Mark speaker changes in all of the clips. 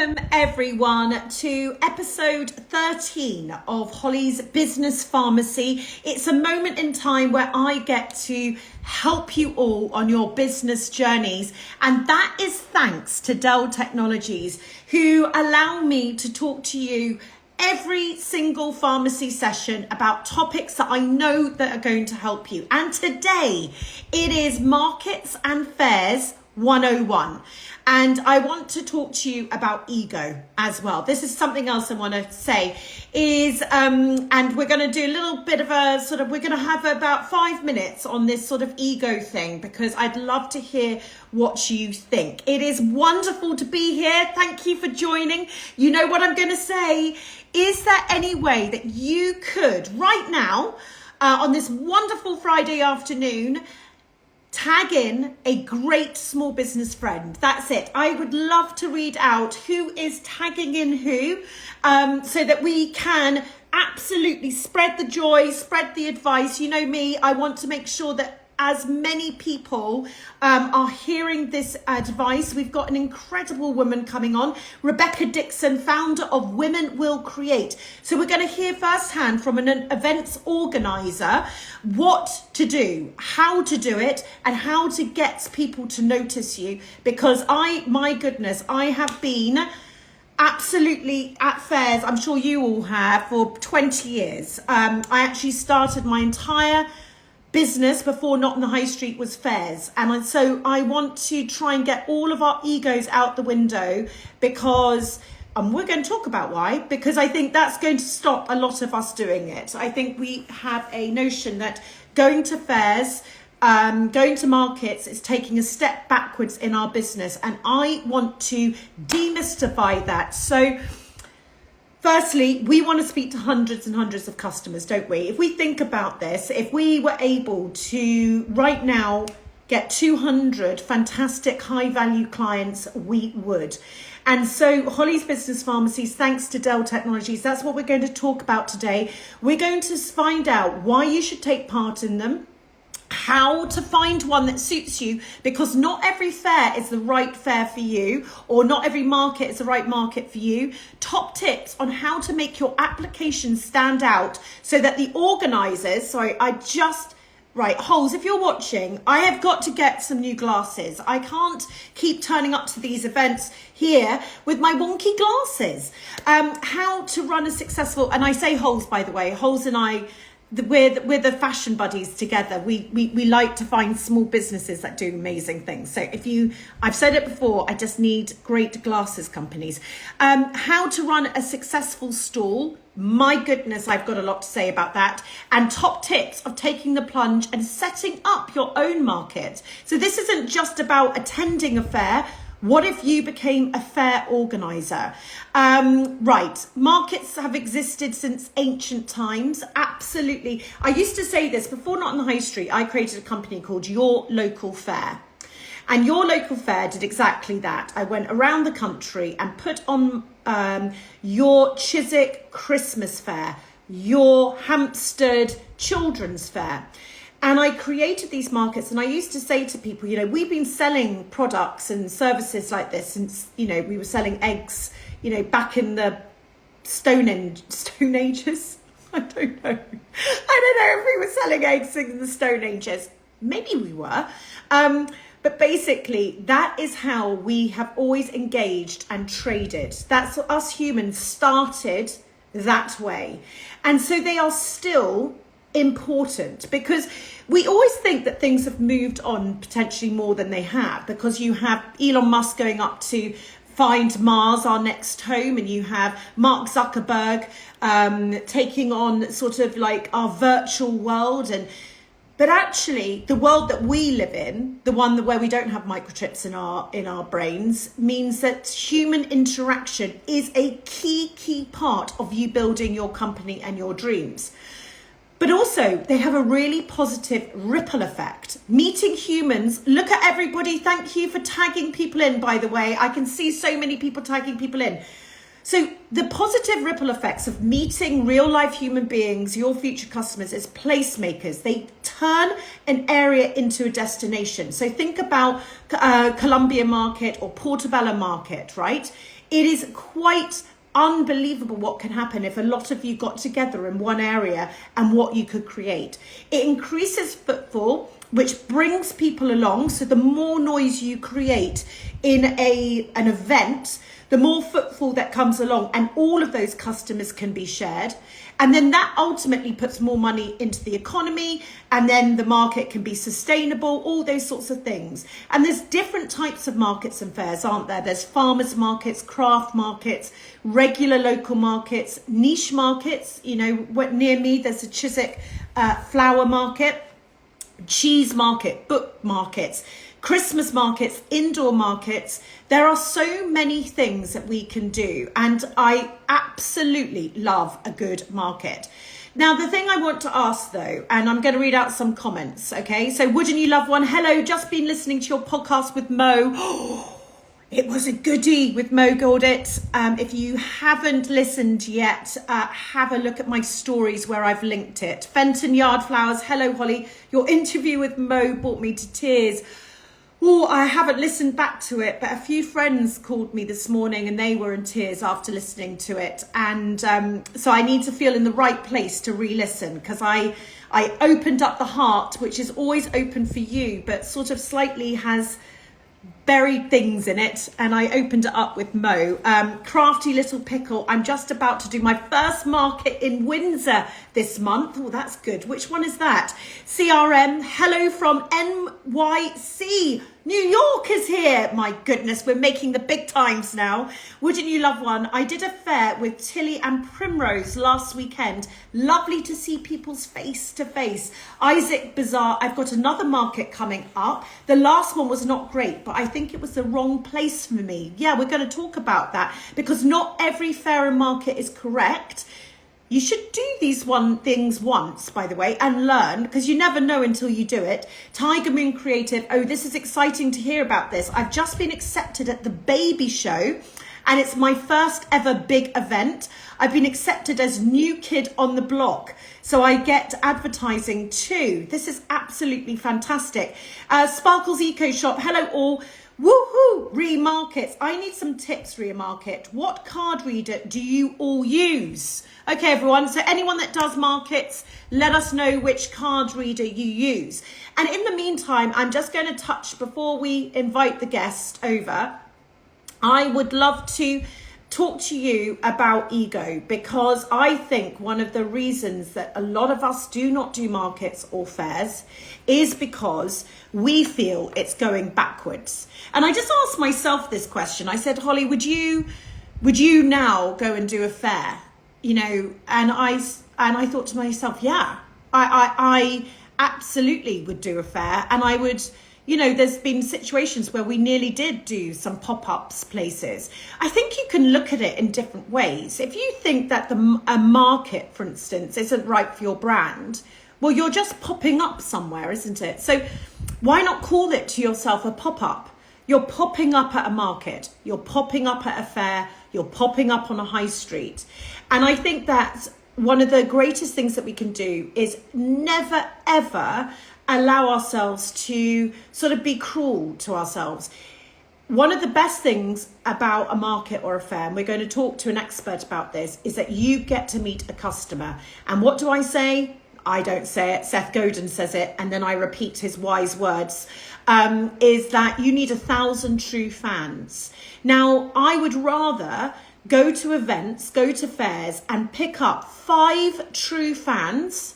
Speaker 1: Welcome everyone to episode 13 of Holly's Business Pharmacy. It's a moment in time where I get to help you all on your business journeys, and that is thanks to Dell Technologies, who allow me to talk to you every single pharmacy session about topics that I know that are going to help you. And today it is Markets and Fairs 101. And I want to talk to you about ego as well. This is something else I want to say is, and we're going to do a little bit of a we're going to have about 5 minutes on this sort of ego thing, because I'd love to hear what you think. It is wonderful to be here. Thank you for joining. You know what I'm going to say. Is there any way that you could right now, on this wonderful Friday afternoon, tag in a great small business friend? That's it. I would love to read out who is tagging in who, so that we can absolutely spread the joy, spread the advice. You know me, I want to make sure that as many people are hearing this advice. We've got an incredible woman coming on, Rebecca Dixon, founder of Women Will Create. So we're going to hear firsthand from an events organizer what to do, how to do it, and how to get people to notice you. Because my goodness, I have been absolutely at fairs, I'm sure you all have, for 20 years. I actually started my entire business before Not on the High Street was fairs, and so I want to try and get all of our egos out the window, because we're going to talk about why, because I think that's going to stop a lot of us doing it. I think we have a notion that going to fairs, going to markets is taking a step backwards in our business, and I want to demystify that. So firstly, we want to speak to hundreds and hundreds of customers, don't we? If we think about this, if we were able to right now get 200 fantastic high value clients, we would. And so Holly's Business Pharmacies, thanks to Dell Technologies, that's what we're going to talk about today. We're going to find out why you should take part in them, how to find one that suits you, because not every fair is the right fair for you, or not every market is the right market for you. Top tips on how to make your application stand out so that the organizers, right, Holes, if you're watching, I have got to get some new glasses. I can't keep turning up to these events here with my wonky glasses. How to run a successful, and I say Holes, by the way, Holes and I, we're the fashion buddies together. We like to find small businesses that do amazing things. So I've said it before, I just need great glasses companies. How to run a successful stall. My goodness, I've got a lot to say about that. And top tips of taking the plunge and setting up your own market. So this isn't just about attending a fair. What if you became a fair organizer? Right, markets have existed since ancient times, absolutely. I used to say this, before Not on the High Street, I created a company called Your Local Fair. And Your Local Fair did exactly that. I went around the country and put on your Chiswick Christmas Fair, your Hampstead Children's Fair. And I created these markets, and I used to say to people, we've been selling products and services like this since, we were selling eggs, back in the Stone Ages. I don't know if we were selling eggs in the Stone Ages. Maybe we were. But basically, that is how we have always engaged and traded. That's us humans started that way. And so they are still important, because we always think that things have moved on potentially more than they have, because you have Elon Musk going up to find Mars, our next home, and you have Mark Zuckerberg taking on sort of like our virtual world. But actually, the world that we live in, the one where we don't have microchips in our brains, means that human interaction is a key part of you building your company and your dreams. But also, they have a really positive ripple effect. Meeting humans, look at everybody. Thank you for tagging people in, by the way. I can see so many people tagging people in. So the positive ripple effects of meeting real life human beings, your future customers, as placemakers, they turn an area into a destination. So think about Columbia Market or Portobello Market, right? It is quite unbelievable what can happen if a lot of you got together in one area and what you could create. It increases footfall, which brings people along. So the more noise you create in an event, the more footfall that comes along, and all of those customers can be shared. And then that ultimately puts more money into the economy, and then the market can be sustainable, all those sorts of things. And there's different types of markets and fairs, aren't there? There's farmers markets, craft markets, regular local markets, niche markets. You know, near me, there's a Chiswick flower market, cheese market, book markets, Christmas markets, indoor markets. There are so many things that we can do, and I absolutely love a good market. Now, the thing I want to ask though, and I'm going to read out some comments, okay? So, wouldn't you love one? Hello, just been listening to your podcast with Mo. It was a goodie with Mo Gordit. If you haven't listened yet, have a look at my stories where I've linked it. Fenton Yard Flowers, hello Holly. Your interview with Mo brought me to tears. Oh, I haven't listened back to it, but a few friends called me this morning and they were in tears after listening to it. And so I need to feel in the right place to re-listen, because I opened up the heart, which is always open for you, but sort of slightly has buried things in it, and I opened it up with Mo. Crafty Little Pickle, I'm just about to do my first market in Windsor this month. Oh, that's good. Which one is that? CRM, hello from NYC. New York is here. My goodness, we're making the big times now. Wouldn't you love one? I did a fair with Tilly and Primrose last weekend. Lovely to see people's face to face. Isaac Bazaar, I've got another market coming up. The last one was not great, but I think it was the wrong place for me. Yeah, we're going to talk about that, because not every fair and market is correct. You should do these things once, by the way, and learn, because you never know until you do it. Tiger Moon Creative. Oh, this is exciting to hear about this. I've just been accepted at the Baby Show, and it's my first ever big event. I've been accepted as new kid on the block, so I get advertising too. This is absolutely fantastic. Sparkles Eco Shop. Hello all. Woohoo! Remarkets. I need some tips, Remarket. What card reader do you all use? Okay, everyone. So anyone that does markets, let us know which card reader you use. And in the meantime, I'm just going to touch, before we invite the guest over, I would love to talk to you about ego, because I think one of the reasons that a lot of us do not do markets or fairs is because we feel it's going backwards. And I just asked myself this question. I said, Holly, would you now go and do a fair? You know, and I thought to myself, yeah, I absolutely would do a fair, and I would. You know, there's been situations where we nearly did do some pop-ups places. I think you can look at it in different ways. If you think that a market, for instance, isn't right for your brand, well, you're just popping up somewhere, isn't it? So why not call it to yourself a pop-up? You're popping up at a market. You're popping up at a fair. You're popping up on a high street. And I think that one of the greatest things that we can do is never, ever allow ourselves to sort of be cruel to ourselves. One of the best things about a market or a fair, and we're going to talk to an expert about this, is that you get to meet a customer. And what do I say? I don't say it. Seth Godin says it, and then I repeat his wise words, is that you need 1,000 true fans. Now, I would rather go to events, go to fairs, and pick up 5 true fans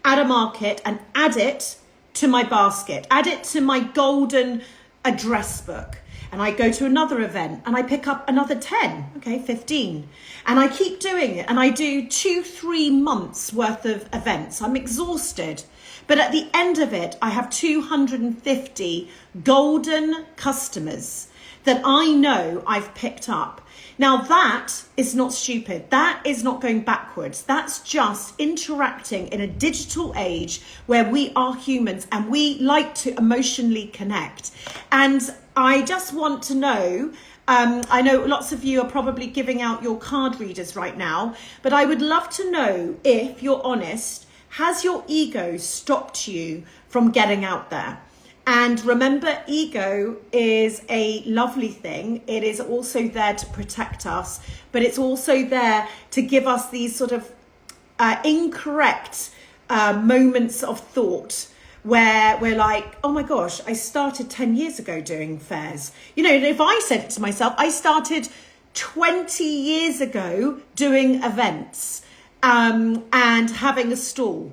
Speaker 1: at a market and add it to my basket, add it to my golden address book. And I go to another event and I pick up another 10, okay, 15. And I keep doing it. And I do 2-3 months worth of events. I'm exhausted. But at the end of it, I have 250 golden customers that I know I've picked up. Now that is not stupid. That is not going backwards. That's just interacting in a digital age where we are humans and we like to emotionally connect. And I just want to know, I know lots of you are probably giving out your card readers right now, but I would love to know, if you're honest, has your ego stopped you from getting out there? And remember, ego is a lovely thing. It is also there to protect us, but it's also there to give us these sort of incorrect moments of thought where we're like, oh my gosh, I started 10 years ago doing fairs. You know, if I said it to myself, I started 20 years ago doing events and having a stall.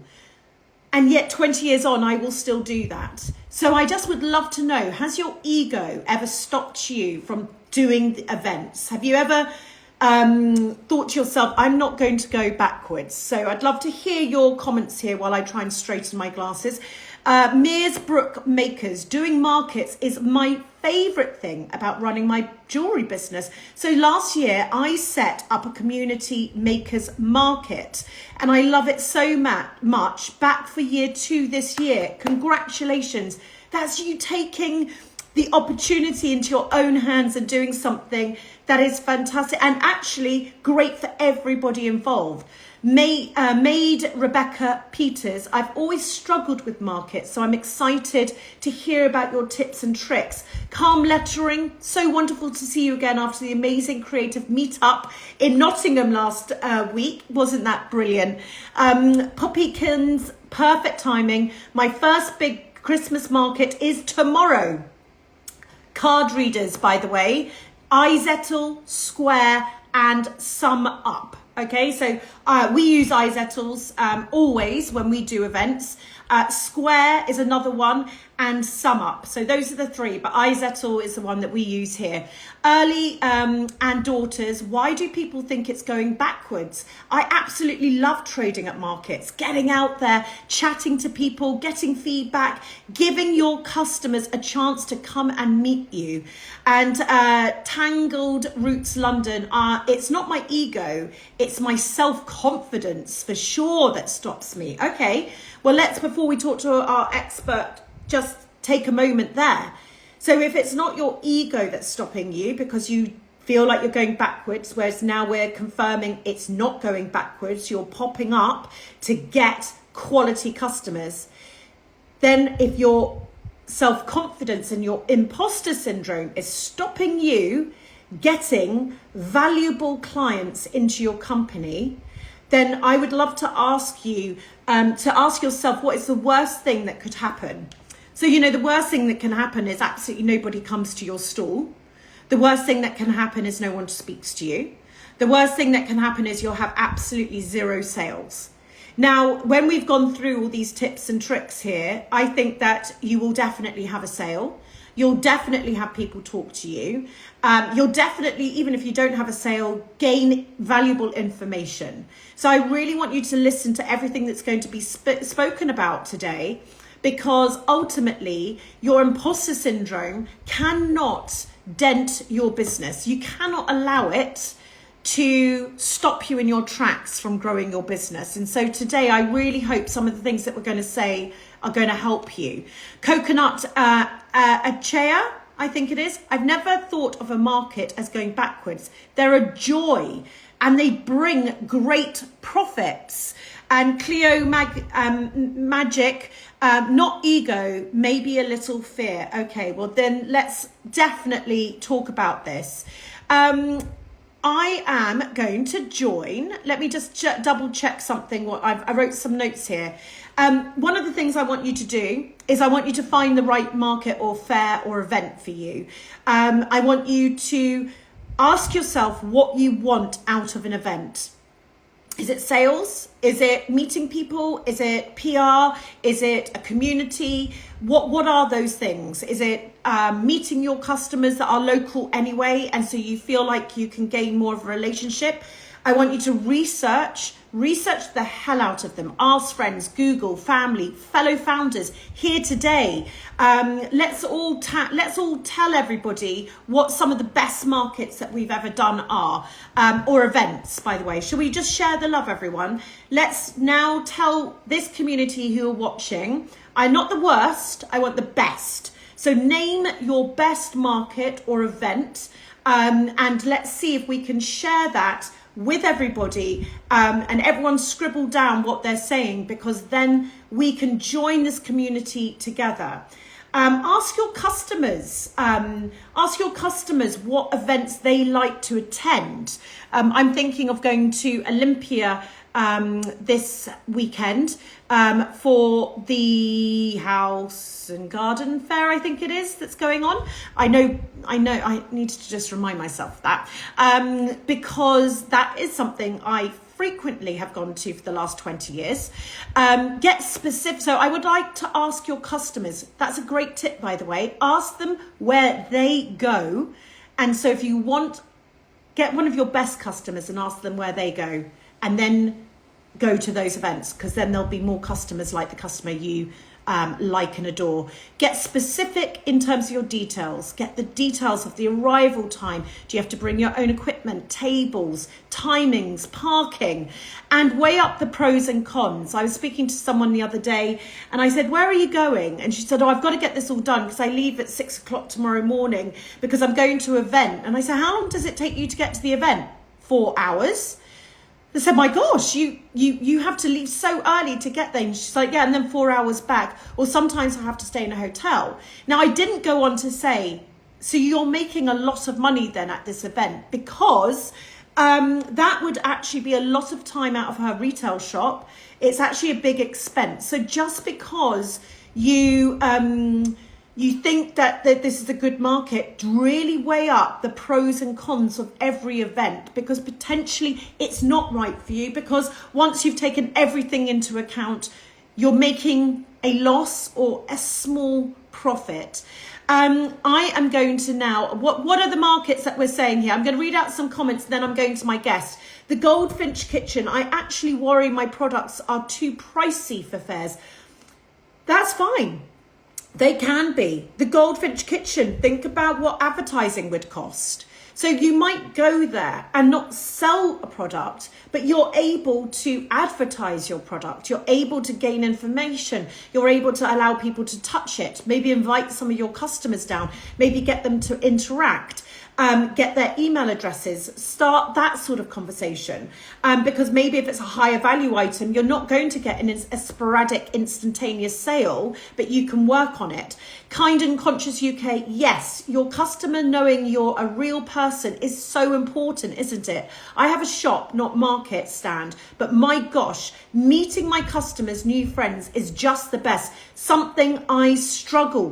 Speaker 1: And yet 20 years on, I will still do that. So I just would love to know, has your ego ever stopped you from doing the events? Have you ever thought to yourself, I'm not going to go backwards? So I'd love to hear your comments here while I try and straighten my glasses. Mearsbrook Makers, doing markets is my favourite thing about running my jewellery business. So last year I set up a community makers market and I love it so much. Back for year 2 this year. Congratulations. That's you taking the opportunity into your own hands and doing something that is fantastic and actually great for everybody involved. Maid Rebecca Peters, I've always struggled with markets, so I'm excited to hear about your tips and tricks. Calm Lettering, so wonderful to see you again after the amazing creative meetup in Nottingham last week. Wasn't that brilliant? Poppykins, perfect timing. My first big Christmas market is tomorrow. Card readers, by the way, iZettle, Square and Sum Up. Okay, so we use iZettles always when we do events. Square is another one and Sum Up. So those are the 3, but iZettle is the one that we use here. Early and Daughters, why do people think it's going backwards? I absolutely love trading at markets, getting out there, chatting to people, getting feedback, giving your customers a chance to come and meet you. And Tangled Roots London, it's not my ego, it's my self-confidence for sure that stops me. Okay, well, let's, before we talk to our expert, just take a moment there. So if it's not your ego that's stopping you because you feel like you're going backwards, whereas now we're confirming it's not going backwards, you're popping up to get quality customers, then if your self-confidence and your imposter syndrome is stopping you getting valuable clients into your company, then I would love to ask you to ask yourself, what is the worst thing that could happen? So, you know, the worst thing that can happen is absolutely nobody comes to your stall. The worst thing that can happen is no one speaks to you. The worst thing that can happen is you'll have absolutely 0 sales. Now, when we've gone through all these tips and tricks here, I think that you will definitely have a sale. You'll definitely have people talk to you. You'll definitely, even if you don't have a sale, gain valuable information. So I really want you to listen to everything that's going to be spoken about today, because ultimately your imposter syndrome cannot dent your business. You cannot allow it to stop you in your tracks from growing your business. And so today I really hope some of the things that we're going to say are going to help you. Coconut Achea, I think it is. I've never thought of a market as going backwards. They're a joy and they bring great profits. And Cleo Magic, not ego, maybe a little fear. Okay, well then let's definitely talk about this. I am going to join. Let me just double check something. I wrote some notes here. One of the things I want you to do is I want you to find the right market or fair or event for you. I want you to ask yourself what you want out of an event. Is it sales? Is it meeting people? Is it PR? Is it a community? What are those things? Is it meeting your customers that are local anyway, and so you feel like you can gain more of a relationship? I want you to research the hell out of them. Ask friends, Google, family, fellow founders here today. Let's all tell everybody what some of the best markets that we've ever done are, or events, by the way. Shall we just share the love, everyone? Let's now tell this community who are watching, I'm not the worst, I want the best. So name your best market or event, and let's see if we can share that with everybody, and everyone scribble down what they're saying, because then we can join this community together. Ask your customers. Ask your customers what events they like to attend. I'm thinking of going to Olympia this weekend for the House and Garden Fair, I think it is, that's going on. I know, I need to just remind myself that because that is something I frequently have gone to for the last 20 years. Get specific. So I would like to ask your customers, that's a great tip, by the way, ask them where they go. And so if you want, get one of your best customers and ask them where they go, and then go to those events, because then there'll be more customers like the customer you like and adore. Get specific in terms of your details. Get the details of the arrival time. Do you have to bring your own equipment, tables, timings, parking, and weigh up the pros and cons. I was speaking to someone the other day and I said, where are you going? And she said, oh, I've got to get this all done because I leave at 6 o'clock tomorrow morning because I'm going to an event. And I said, how long does it take you to get to the event? 4 hours. I said, my gosh, you have to leave so early to get there. And she's like, yeah, and then 4 hours back. Or sometimes I have to stay in a hotel. Now, I didn't go on to say, so you're making a lot of money then at this event, because that would actually be a lot of time out of her retail shop. It's actually a big expense. So just because you think that this is a good market, really weigh up the pros and cons of every event, because potentially it's not right for you, because once you've taken everything into account, you're making a loss or a small profit. I am going to now, what are the markets that we're saying here? I'm going to read out some comments, then I'm going to my guest. The Goldfinch Kitchen, I actually worry my products are too pricey for fairs. That's fine. They can be. The Goldfinch Kitchen, think about what advertising would cost. So you might go there and not sell a product, but you're able to advertise your product. You're able to gain information. You're able to allow people to touch it. Maybe invite some of your customers down. Maybe get them to interact. Get their email addresses, start that sort of conversation. Because maybe if it's a higher value item, you're not going to get a sporadic instantaneous sale, but you can work on it. Kind and Conscious UK, yes, your customer knowing you're a real person is so important, isn't it? I have a shop, not market stand, but my gosh, meeting my customers, new friends is just the best. Something I struggle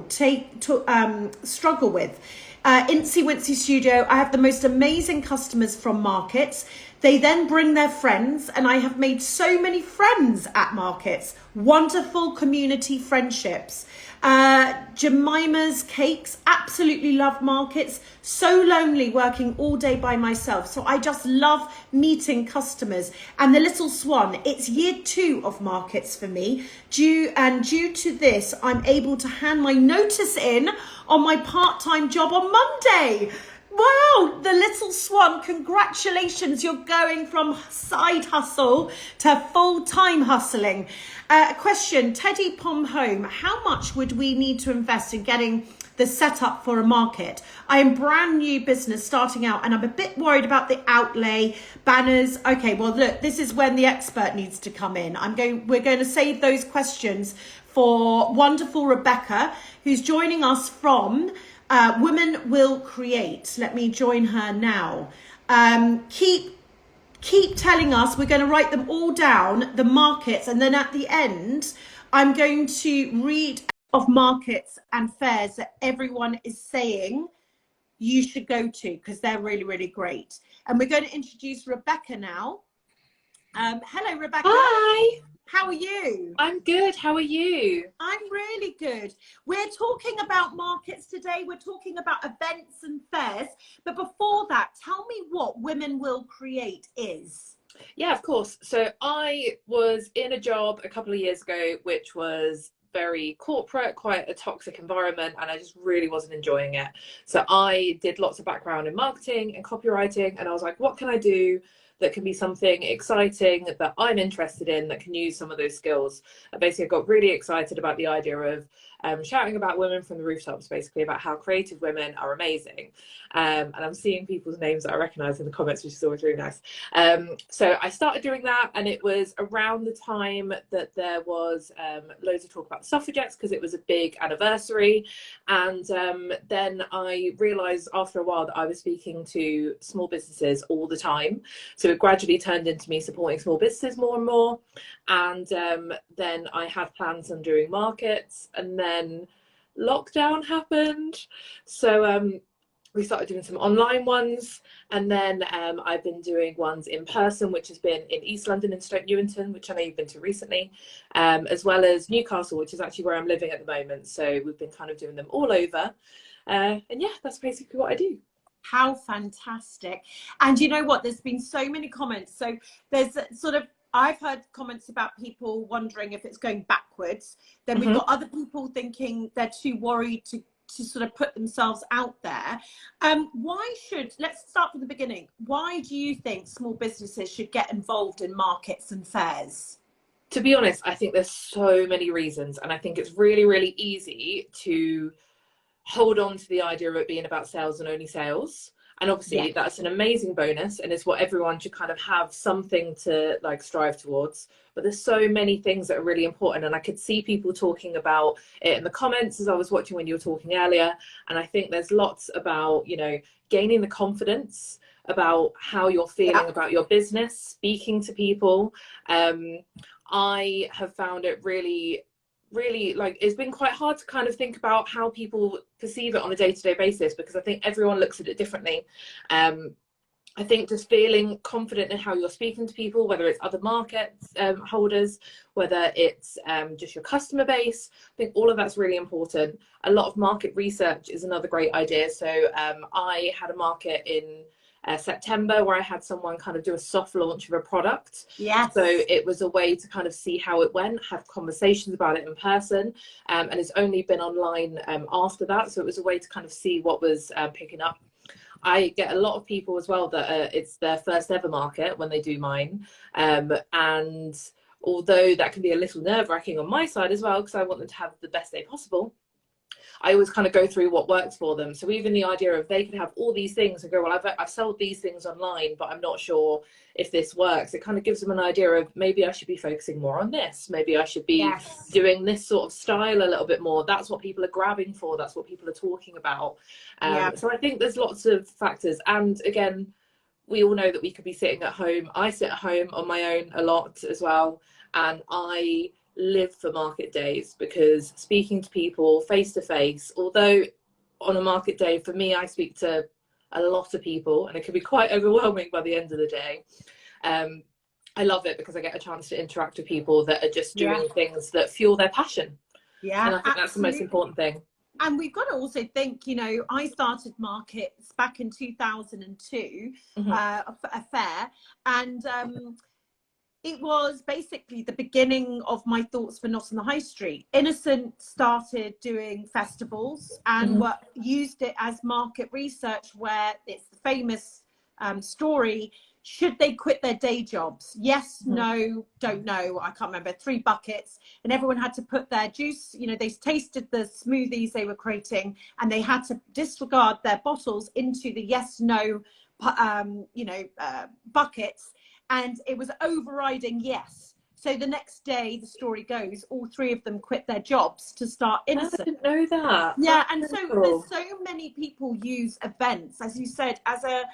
Speaker 1: with. Incy Wincy Studio, I have the most amazing customers from markets. They then bring their friends, and I have made so many friends at markets. Wonderful community friendships. Jemima's Cakes, absolutely love markets. So lonely working all day by myself. So I just love meeting customers. And the Little Swan, it's year 2 of markets for me. Due to this, I'm able to hand my notice in on my part-time job on Monday. Wow, the Little Swan, congratulations. You're going from side hustle to full-time hustling. Question, Teddy Pom Home, how much would we need to invest in getting the setup for a market? I am brand new business starting out and I'm a bit worried about the outlay, banners. Okay, well, look, this is when the expert needs to come in. We're going to save those questions for wonderful Rebecca, who's joining us from Women Will Create. Let me join her now. Keep telling us. We're going to write them all down, the markets, and then at the end, I'm going to read of markets and fairs that everyone is saying you should go to, because they're really, really great. And we're going to introduce Rebecca now. Hello, Rebecca.
Speaker 2: Hi.
Speaker 1: How are you?
Speaker 2: I'm good. How are you?
Speaker 1: I'm really good. We're talking about markets today. We're talking about events and fairs. But before that, tell me what Women Will Create is.
Speaker 2: Yeah, of course. So I was in a job a couple of years ago, which was very corporate, quite a toxic environment, and I just really wasn't enjoying it. So I did lots of background in marketing and copywriting, and I was like, what can I do that can be something exciting that I'm interested in, that can use some of those skills. And basically I got really excited about the idea of shouting about women from the rooftops, basically about how creative women are amazing. And I'm seeing people's names that I recognise in the comments, which is always really nice. So I started doing that, and it was around the time that there was loads of talk about the suffragettes, because it was a big anniversary. And then I realised after a while that I was speaking to small businesses all the time. So it gradually turned into me supporting small businesses more and more. And then I had plans on doing markets, and then lockdown happened. So we started doing some online ones, and then I've been doing ones in person, which has been in East London and Stoke Newington, which I know you've been to recently, as well as Newcastle, which is actually where I'm living at the moment. So we've been kind of doing them all over. And yeah, that's basically what I do.
Speaker 1: How fantastic. And you know what, there's been so many comments. So there's sort of, I've heard comments about people wondering if it's going backwards. Then we've got other people thinking they're too worried to sort of put themselves out there. Let's start from the beginning. Why do you think small businesses should get involved in markets and fairs?
Speaker 2: To be honest, I think there's so many reasons, and I think it's really, really easy to hold on to the idea of it being about sales and only sales. And obviously that's an amazing bonus, and it's what everyone should kind of have something to like strive towards. But there's so many things that are really important, and I could see people talking about it in the comments as I was watching when you were talking earlier. And I think there's lots about, you know, gaining the confidence about how you're feeling about your business, speaking to people. I have found it really, like, it's been quite hard to kind of think about how people perceive it on a day-to-day basis, because I think everyone looks at it differently. I think just feeling confident in how you're speaking to people, whether it's other market holders, whether it's just your customer base, I think all of that's really important. A lot of market research is another great idea. So I had a market in September where I had someone kind of do a soft launch of a product.
Speaker 1: Yes.
Speaker 2: So it was a way to kind of see how it went, have conversations about it in person, and it's only been online after that. So it was a way to kind of see what was picking up. I get a lot of people as well that it's their first ever market when they do mine, and although that can be a little nerve-wracking on my side as well, because I want them to have the best day possible, I always kind of go through what works for them. So even the idea of they could have all these things and go, well, I've sold these things online, but I'm not sure if this works. It kind of gives them an idea of maybe I should be focusing more on this. Maybe I should be doing this sort of style a little bit more. That's what people are grabbing for. That's what people are talking about. So I think there's lots of factors. And again, we all know that we could be sitting at home. I sit at home on my own a lot as well. And I live for market days, because speaking to people face to face, although on a market day for me I speak to a lot of people and it can be quite overwhelming by the end of the day, I love it because I get a chance to interact with people that are just doing things that fuel their passion. And I think that's the most important thing.
Speaker 1: And we've got to also think, you know, I started markets back in 2002, a fair, and it was basically the beginning of my thoughts for Not on the High Street. Innocent started doing festivals and used it as market research, where it's the famous story, should they quit their day jobs? Yes, no, don't know. I can't remember, 3 buckets. And everyone had to put their juice, you know, they tasted the smoothies they were creating and they had to disregard their bottles into the yes, no, buckets. And it was overriding yes. So the next day, the story goes, all 3 of them quit their jobs to start Innocent.
Speaker 2: I didn't know that.
Speaker 1: Yeah, and so there's so many people use events, as you said, as a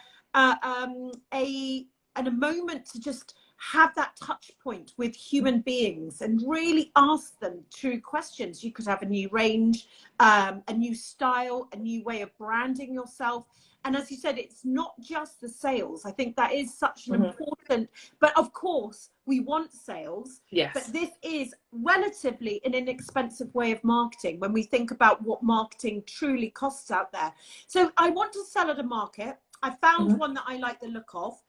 Speaker 1: moment to just have that touch point with human beings and really ask them true questions. You could have a new range, a new style, a new way of branding yourself. And as you said, it's not just the sales. I think that is such an important, but of course we want sales. Yes. But this is relatively an inexpensive way of marketing when we think about what marketing truly costs out there. So I want to sell at a market. I found one that I like the look of.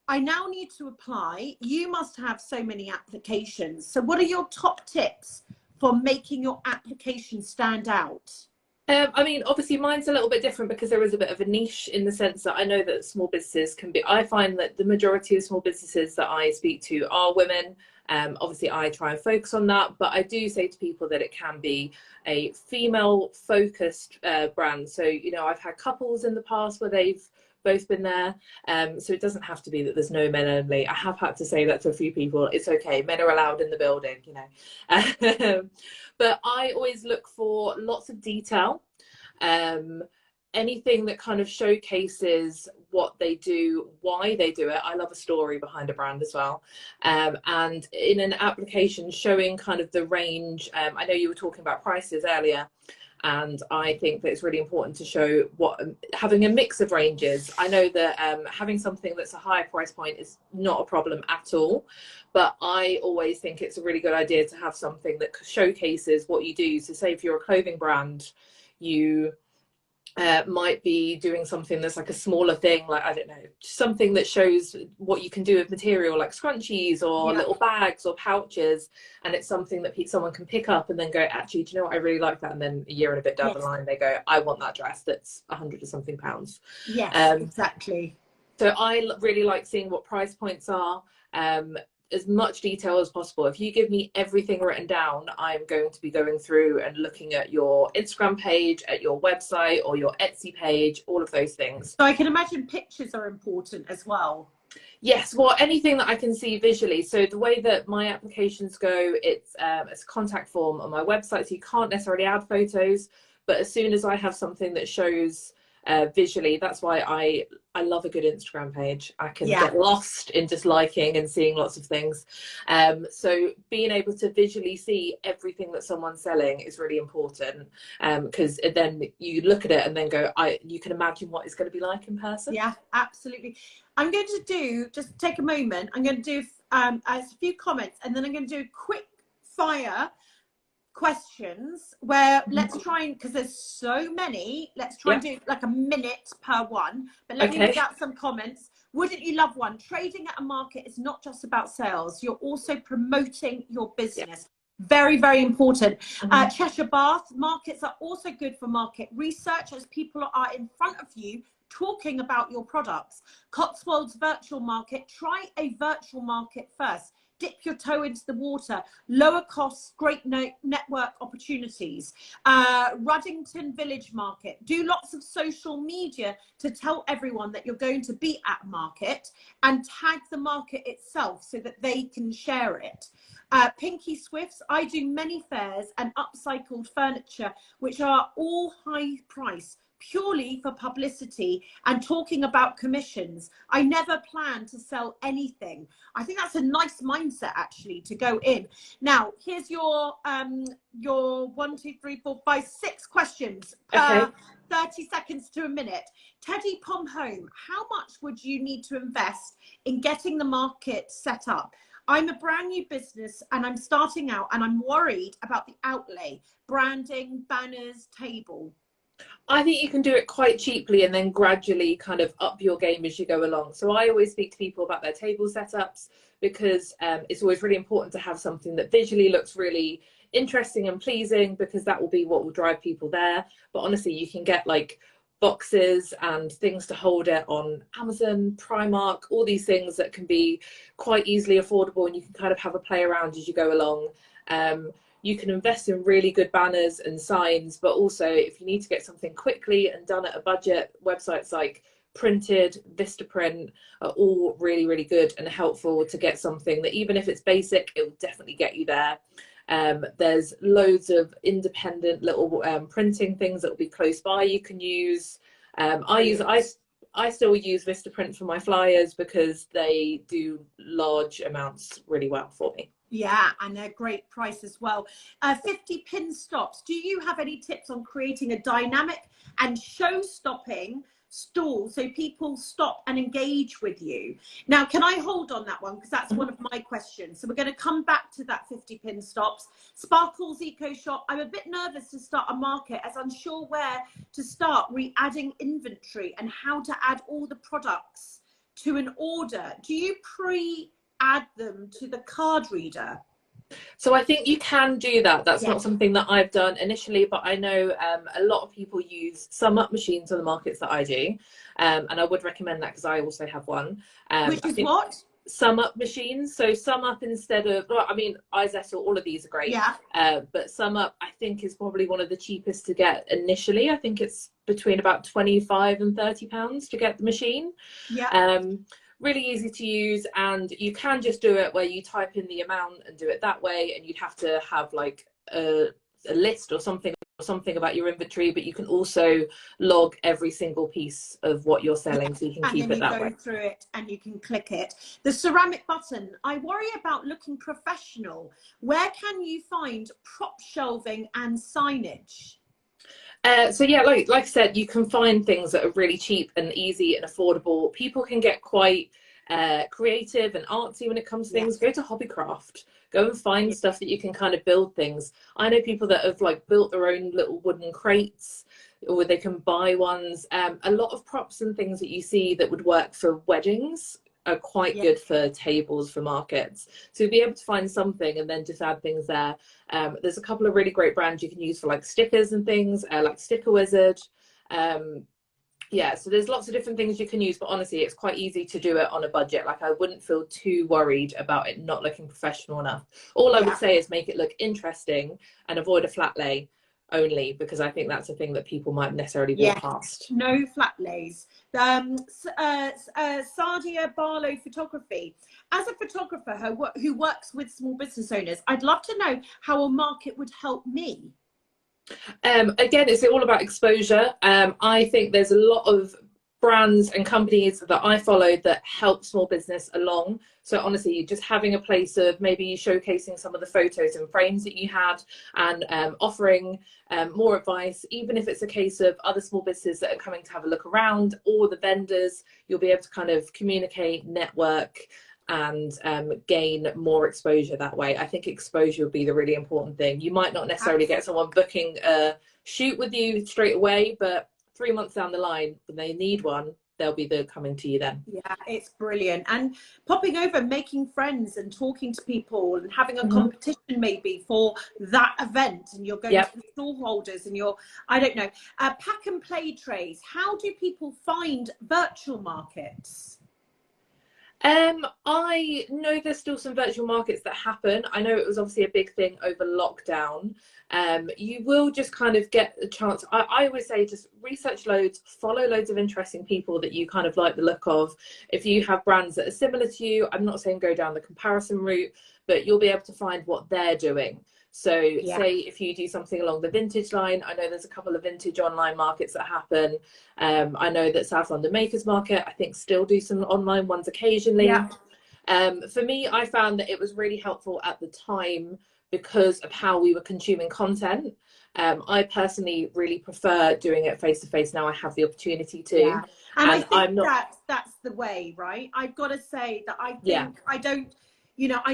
Speaker 1: I now need to apply. You must have so many applications. So what are your top tips for making your application stand out?
Speaker 2: I mean, obviously mine's a little bit different because there is a bit of a niche in the sense that I know that small businesses can be, I find that the majority of small businesses that I speak to are women. Obviously I try and focus on that, but I do say to people that it can be a female focused brand. So, you know, I've had couples in the past where they've both been there. So it doesn't have to be that there's no men only. I have had to say that to a few people. It's okay. Men are allowed in the building, you know. But I always look for lots of detail. Um, Anything that kind of showcases what they do, why they do it. I love a story behind a brand as well. And in an application showing kind of the range, I know you were talking about prices earlier, and I think that it's really important to show what having a mix of ranges. I know that having something that's a higher price point is not a problem at all, but I always think it's a really good idea to have something that showcases what you do. So say if you're a clothing brand, you might be doing something that's like a smaller thing, like, I don't know, something that shows what you can do with material, like scrunchies or little bags or pouches, and it's something that someone can pick up and then go, actually, do you know what, I really like that, and then a year and a bit down the line they go, I want that dress that's 100 or something pounds.
Speaker 1: Exactly.
Speaker 2: So I really like seeing what price points are, as much detail as possible. If you give me everything written down, I'm going to be going through and looking at your Instagram page, at your website or your Etsy page, all of those things.
Speaker 1: So I can imagine pictures are important as well.
Speaker 2: Yes, well, anything that I can see visually. So the way that my applications go, it's a contact form on my website, so you can't necessarily add photos, but as soon as I have something that shows visually, that's why I love a good Instagram page. I can get lost in just liking and seeing lots of things. So being able to visually see everything that someone's selling is really important, because then you look at it and then go, you can imagine what it's going to be like in person.
Speaker 1: Yeah, absolutely. I'm going to just take a moment. I'm going to do a few comments, and then I'm going to do a quick fire questions where let's try and, because there's so many, let's try and do like a minute per one, but let me read out some comments. Wouldn't you love one? Trading at a market is not just about sales, you're also promoting your business. Very, very important. Cheshire Bath, markets are also good for market research as people are in front of you talking about your products. Cotswolds virtual market, try a virtual market first. Dip your toe into the water. Lower costs, great network opportunities. Ruddington Village Market. Do lots of social media to tell everyone that you're going to be at market, and tag the market itself so that they can share it. Pinky Swifts, I do many fairs and upcycled furniture, which are all high price, purely for publicity and talking about commissions. I never plan to sell anything. I think that's a nice mindset actually to go in. Now, here's your 1, 2, 3, 4, 5, 6 questions per 30 seconds to a minute. Teddy Pomhome, how much would you need to invest in getting the market set up? I'm a brand new business and I'm starting out and I'm worried about the outlay, branding, banners, table.
Speaker 2: I think you can do it quite cheaply and then gradually kind of up your game as you go along. So I always speak to people about their table setups, because it's always really important to have something that visually looks really interesting and pleasing, because that will be what will drive people there. But honestly, you can get like boxes and things to hold it on Amazon, Primark, all these things that can be quite easily affordable, and you can kind of have a play around as you go along. You can invest in really good banners and signs, but also if you need to get something quickly and done at a budget, websites like Printed, Vistaprint are all really, really good and helpful to get something that, even if it's basic, it will definitely get you there. There's loads of independent little printing things that will be close by you can use. I still use Vistaprint for my flyers because they do large amounts really well for me.
Speaker 1: Yeah, and they're great price as well. 50 pin stops. Do you have any tips on creating a dynamic and show-stopping stall so people stop and engage with you? Now, can I hold on that one? Because that's one of my questions. So we're going to come back to that 50 pin stops. Sparkles Eco Shop. I'm a bit nervous to start a market as I'm unsure where to start re-adding inventory and how to add all the products to an order. Do you add them to the card reader?
Speaker 2: So I think you can do that. That's
Speaker 1: Yeah.
Speaker 2: not something that I've done initially, but I know a lot of people use sum up machines in the markets that I do. And I would recommend that because I also have one.
Speaker 1: Which
Speaker 2: I
Speaker 1: is
Speaker 2: think
Speaker 1: what?
Speaker 2: sum up machines. So sum up instead of, well, I mean, iZettle, all of these are great.
Speaker 1: Yeah.
Speaker 2: But sum up, I think, is probably one of the cheapest to get initially. I think it's between about 25 and £30 to get the machine.
Speaker 1: Yeah.
Speaker 2: Really easy to use, and you can just do it where you type in the amount and do it that way, and you'd have to have like a list or something about your inventory, but you can also log every single piece of what you're selling, so you can
Speaker 1: And
Speaker 2: keep
Speaker 1: then
Speaker 2: it
Speaker 1: you
Speaker 2: that
Speaker 1: go
Speaker 2: way.
Speaker 1: through it and you can click it. The ceramic button, I worry about looking professional. Where can you find prop shelving and signage?
Speaker 2: So yeah, like I said, you can find things that are really cheap and easy and affordable. People can get quite creative and artsy when it comes to
Speaker 1: Yeah.
Speaker 2: things. Go to Hobbycraft, go and find stuff that you can kind of build things. I know people that have like built their own little wooden crates, or they can buy ones. A lot of props and things that you see that would work for weddings are quite good for tables, for markets. So you'll be able to find something and then just add things there. There's a couple of really great brands you can use for like stickers and things, like Sticker Wizard. Yeah, so there's lots of different things you can use, but honestly, it's quite easy to do it on a budget. Like, I wouldn't feel too worried about it not looking professional enough. All I would say is make it look interesting and avoid a flat lay only, because I think that's a thing that people might necessarily walk past.
Speaker 1: No flat lays. Sadia Barlow Photography. As a photographer who works with small business owners, I'd love to know how a market would help me.
Speaker 2: Again, it's all about exposure. I think there's a lot of brands and companies that I follow that help small business along. So honestly, just having a place of maybe showcasing some of the photos and frames that you had, and offering more advice, even if it's a case of other small businesses that are coming to have a look around, or the vendors, you'll be able to kind of communicate, network, and gain more exposure that way. I think exposure would be the really important thing. You might not necessarily get someone booking a shoot with you straight away, but 3 months down the line, when they need one, they'll be coming to you then.
Speaker 1: Yeah, it's brilliant. And popping over, making friends and talking to people and having a competition maybe for that event, and you're going to the stall holders and you're, I don't know, pack and play trays. How do people find virtual markets?
Speaker 2: I know there's still some virtual markets that happen. I know it was obviously a big thing over lockdown. You will just kind of get a chance. I always say just research loads, follow loads of interesting people that you kind of like the look of. If you have brands that are similar to you, I'm not saying go down the comparison route, but you'll be able to find what they're doing. So say if you do something along the vintage line, I know there's a couple of vintage online markets that happen. I know that South London Makers Market, I think, still do some online ones occasionally. For me, I found that it was really helpful at the time because of how we were consuming content. I personally really prefer doing it face to face now. I have the opportunity to.
Speaker 1: And I think that's the way, right? I've got to say that I think I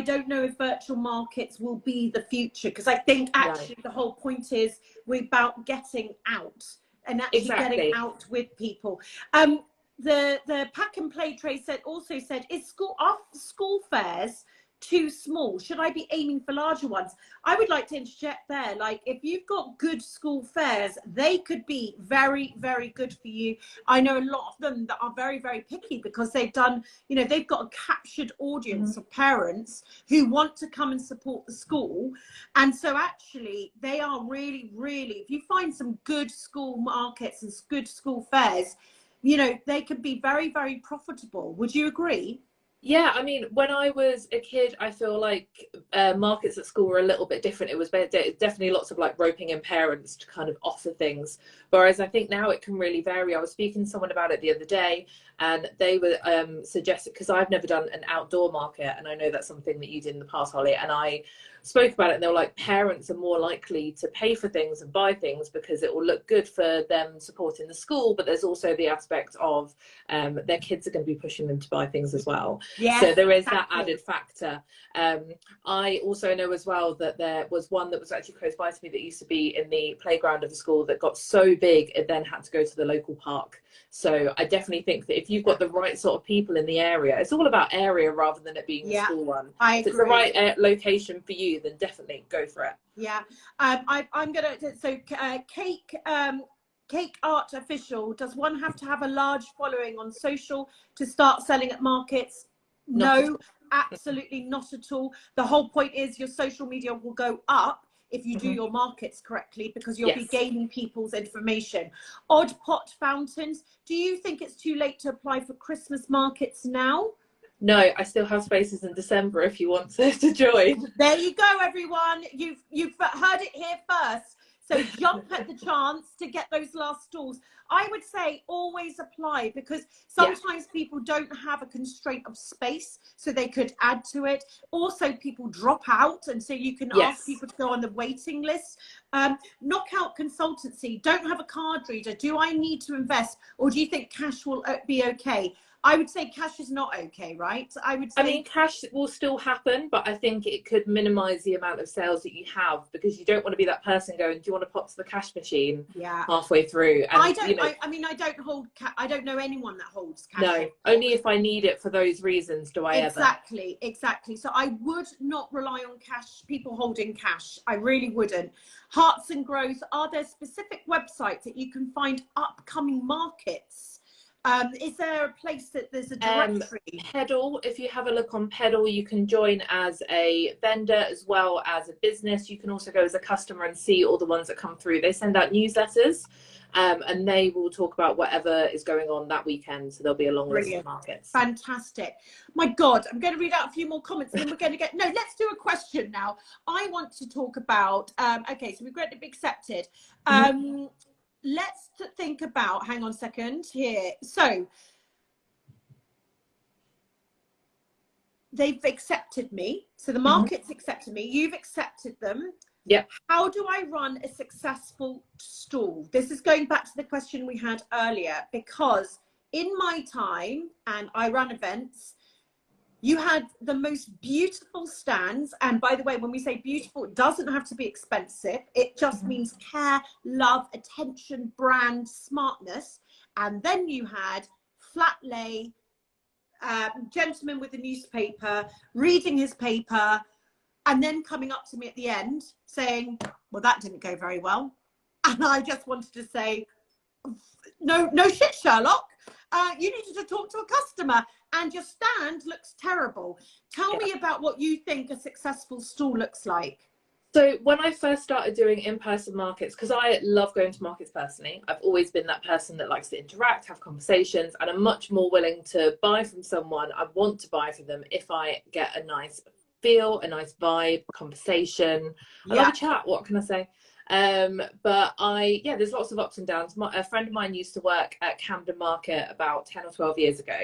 Speaker 1: don't know if virtual markets will be the future, because I think actually the whole point is we're about getting out and actually getting out with people. The pack and play tray also said, is school fairs too small? Should I be aiming for larger ones? I would like to interject there. Like, if you've got good school fairs, they could be very, very good for you. I know a lot of them that are very, very picky because they've done, they've got a captured audience of parents who want to come and support the school. And so actually they are really, really, if you find some good school markets and good school fairs, they can be very, very profitable. Would you agree?
Speaker 2: Yeah, I mean, when I was a kid, I feel like markets at school were a little bit different. It was definitely lots of like roping in parents to kind of offer things. Whereas I think now it can really vary. I was speaking to someone about it the other day, and they were suggesting, because I've never done an outdoor market, and I know that's something that you did in the past, Holly, and I spoke about it, and they were like, parents are more likely to pay for things and buy things because it will look good for them supporting the school, but there's also the aspect of their kids are going to be pushing them to buy things as well. So there is that added factor. I also know as well that there was one that was actually close by to me that used to be in the playground of a school that got so big it then had to go to the local park. So I definitely think that if you've got the right sort of people in the area. It's all about area rather than it being the school one.
Speaker 1: I
Speaker 2: if it's the right location for you, then definitely go for it.
Speaker 1: Yeah. I'm gonna, so Cake Art Official, does one have to have a large following on social to start selling at markets? No, absolutely not at all. The whole point is your social media will go up if you do your markets correctly, because you'll be gaining people's information. Odd pot fountains, do you think it's too late to apply for Christmas markets now?
Speaker 2: No, I still have spaces in December if you want to join.
Speaker 1: There you go, everyone. You've heard it here first. So jump at the chance to get those last stalls. I would say always apply, because sometimes people don't have a constraint of space, so they could add to it. Also, people drop out, and so you can ask people to go on the waiting list. Knockout consultancy, don't have a card reader. Do I need to invest, or do you think cash will be okay? I would say cash is not okay, right? I mean,
Speaker 2: cash will still happen, but I think it could minimize the amount of sales that you have, because you don't want to be that person going, do you want to pop to the cash machine halfway through? And,
Speaker 1: I don't know anyone that holds cash.
Speaker 2: No, only if I need it for those reasons do I ever.
Speaker 1: Exactly. So I would not rely on cash, people holding cash. I really wouldn't. Hearts and Growth, are there specific websites that you can find upcoming markets? Is there a place that there's a directory?
Speaker 2: Pedal, if you have a look on Pedal, you can join as a vendor as well as a business. You can also go as a customer and see all the ones that come through. They send out newsletters, and they will talk about whatever is going on that weekend. So there'll be a long list of markets.
Speaker 1: Fantastic. My God, I'm going to read out a few more comments, and then we're going to get, no, let's do a question now. I want to talk about, okay, so we've got to be accepted. Let's think about, hang on a second here. So they've accepted me. So the market's accepted me. You've accepted them.
Speaker 2: Yep.
Speaker 1: How do I run a successful stall? This is going back to the question we had earlier, because in my time, and I run events, you had the most beautiful stands. And by the way, when we say beautiful, it doesn't have to be expensive. It just means care, love, attention, brand, smartness. And then you had flat lay, gentleman with a newspaper, reading his paper, and then coming up to me at the end saying, well, that didn't go very well. And I just wanted to say, no shit, Sherlock. You needed to talk to a customer, and your stand looks terrible. Tell me about what you think a successful stall looks like.
Speaker 2: So when I first started doing in-person markets, because I love going to markets personally, I've always been that person that likes to interact, have conversations, and I'm much more willing to buy from someone. I want to buy from them if I get a nice feel, a nice vibe, conversation. I love a chat, what can I say? But there's lots of ups and downs. A friend of mine used to work at Camden Market about 10 or 12 years ago,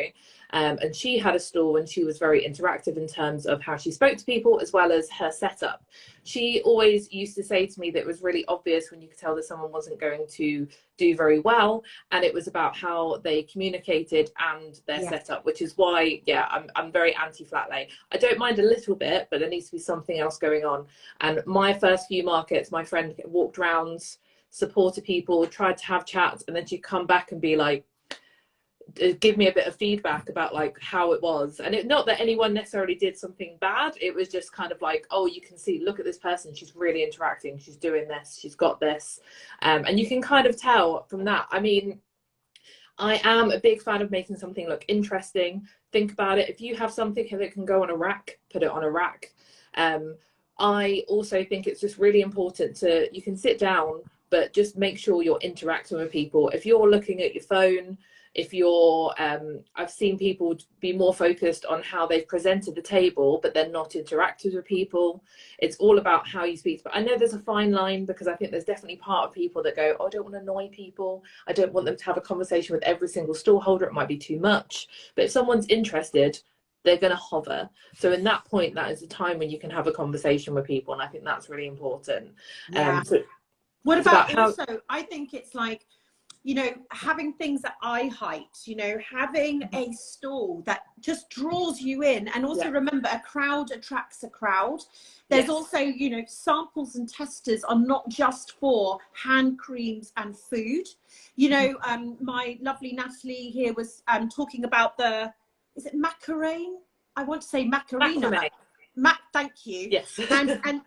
Speaker 2: and she had a stall, and she was very interactive in terms of how she spoke to people as well as her setup. She always used to say to me that it was really obvious when you could tell that someone wasn't going to do very well, and it was about how they communicated and their setup, which is why I'm very anti flat lay. I don't mind a little bit, but there needs to be something else going on. And my first few markets, my friend walked around, supported people, tried to have chats, and then she'd come back and be like, give me a bit of feedback about like how it was. And not that anyone necessarily did something bad, it was just kind of like, oh, you can see, look at this person, she's really interacting, she's doing this, she's got this, and you can kind of tell from that. I mean, I am a big fan of making something look interesting. Think about it, if you have something that can go on a rack, put it on a rack. I also think it's just really important to, you can sit down, but just make sure you're interacting with people. If you're looking at your phone, if you're, I've seen people be more focused on how they've presented the table, but they're not interactive with people. It's all about how you speak. But I know there's a fine line, because I think there's definitely part of people that go, oh, I don't want to annoy people. I don't want them to have a conversation with every single stall holder. It might be too much. But if someone's interested, they're going to hover. So in that point, that is the time when you can have a conversation with people. And I think that's really important.
Speaker 1: What about also, I think it's like, you know, having things at eye height, you know, having a stall that just draws you in. And also remember, a crowd attracts a crowd. There's also, you know, samples and testers are not just for hand creams and food. You know, my lovely Natalie here was talking about is it macarene? I want to say macarena. Thank you.
Speaker 2: Yes.
Speaker 1: and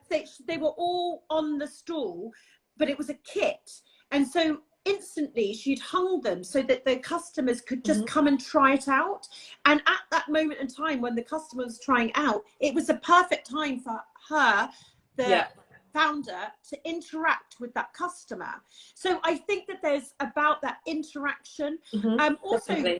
Speaker 1: they were all on the stall, but it was a kit. And so instantly she'd hung them so that the customers could just come and try it out. And at that moment in time when the customer was trying out, it was a perfect time for her, the founder, to interact with that customer. So I think that there's about that interaction. Also,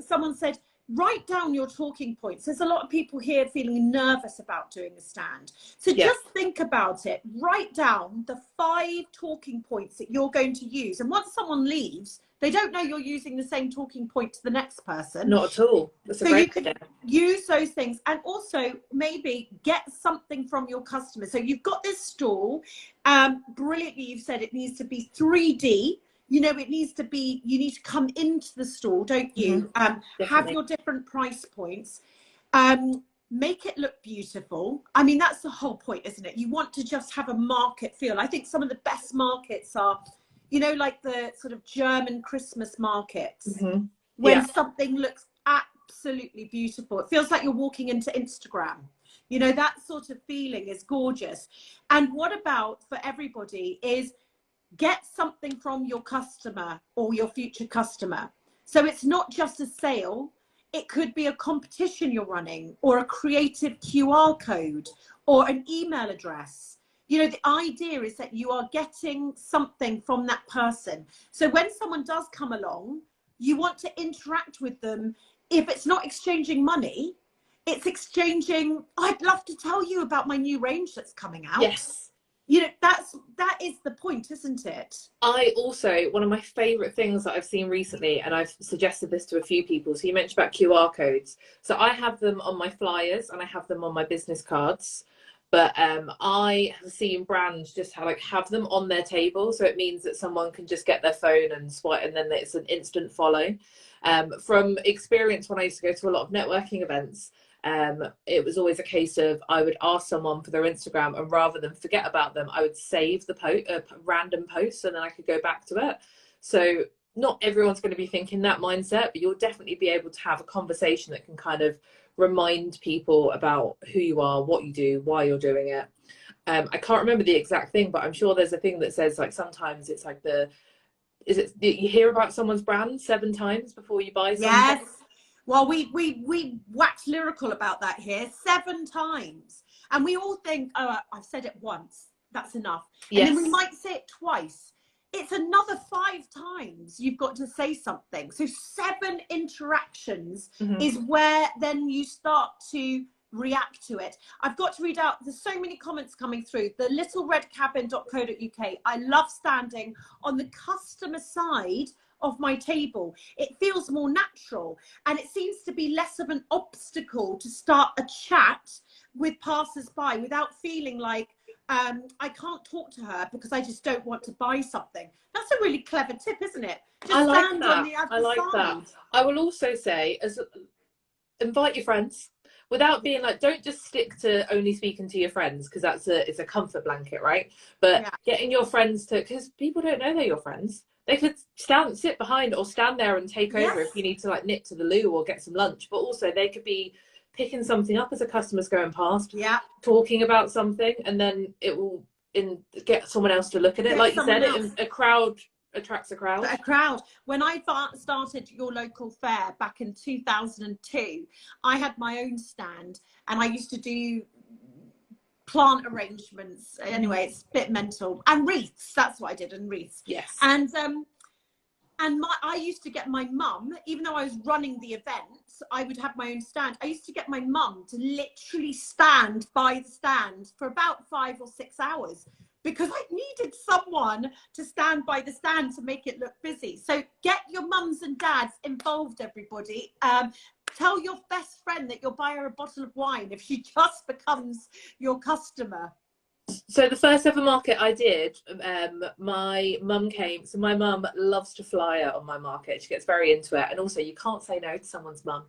Speaker 1: someone said, write down your talking points. There's a lot of people here feeling nervous about doing a stand. So just think about it. Write down the 5 talking points that you're going to use. And once someone leaves, they don't know you're using the same talking point to the next person.
Speaker 2: Not at all. That's a great idea.
Speaker 1: Use those things, and also maybe get something from your customer. So you've got this stall. Brilliantly, you've said it needs to be 3D. You know, it needs to be, you need to come into the store, don't you? Have your different price points. Make it look beautiful. I mean, that's the whole point, isn't it? You want to just have a market feel. I think some of the best markets are, you know, like the sort of German Christmas markets, when something looks absolutely beautiful. It feels like you're walking into Instagram. You know, that sort of feeling is gorgeous. And what about for everybody is, get something from your customer or your future customer. So it's not just a sale. It could be a competition you're running, or a creative QR code, or an email address. You know, the idea is that you are getting something from that person. So when someone does come along, you want to interact with them. If it's not exchanging money, it's exchanging, I'd love to tell you about my new range that's coming out.
Speaker 2: Yes.
Speaker 1: You know, that is the point, isn't it?
Speaker 2: I also, one of my favorite things that I've seen recently, and I've suggested this to a few people. So you mentioned about QR codes. So I have them on my flyers and I have them on my business cards. But I have seen brands just have them on their table. So it means that someone can just get their phone and swipe, and then it's an instant follow. From experience, when I used to go to a lot of networking events, it was always a case of, I would ask someone for their Instagram, and rather than forget about them, I would save the random post, and then I could go back to it. So not everyone's going to be thinking that mindset, but you'll definitely be able to have a conversation that can kind of remind people about who you are, what you do, why you're doing it. I can't remember the exact thing, but I'm sure there's a thing that says, like, sometimes it's like you hear about someone's brand 7 times before you buy something.
Speaker 1: Yes. Well, we wax lyrical about that here 7 times. And we all think, oh, I've said it once, that's enough. And then we might say it twice. It's another 5 times you've got to say something. So 7 interactions is where then you start to react to it. I've got to read out, there's so many comments coming through. The littleredcabin.co.uk. I love standing on the customer side of my table. It feels more natural, and it seems to be less of an obstacle to start a chat with passers-by without feeling like I can't talk to her because I just don't want to buy something. That's a really clever tip, isn't it? Just
Speaker 2: I like
Speaker 1: stand
Speaker 2: that.
Speaker 1: on the other
Speaker 2: I like
Speaker 1: side.
Speaker 2: that. I will also say, invite your friends. Without being like, don't just stick to only speaking to your friends, because it's a comfort blanket, right? But getting your friends to, because people don't know they're your friends. They could sit behind or stand there and take over if you need to, like, nip to the loo or get some lunch. But also they could be picking something up as a customer's going past, talking about something, and then it will get someone else to look at it. Like you said, a crowd attracts a crowd.
Speaker 1: A crowd. When I started Your Local Fair back in 2002, I had my own stand, and I used to do plant arrangements. Anyway, it's a bit mental. And wreaths, that's what I did, and wreaths.
Speaker 2: Yes.
Speaker 1: And I used to get my mum, even though I was running the event, I would have my own stand. I used to get my mum to literally stand by the stand for about 5 or 6 hours, because I needed someone to stand by the stand to make it look busy. So get your mums and dads involved, everybody. Tell your best friend that you'll buy her a bottle of wine if she just becomes your customer.
Speaker 2: So the first ever market I did, my mum came. So my mum loves to flyer on my market. She gets very into it, and also you can't say no to someone's mum.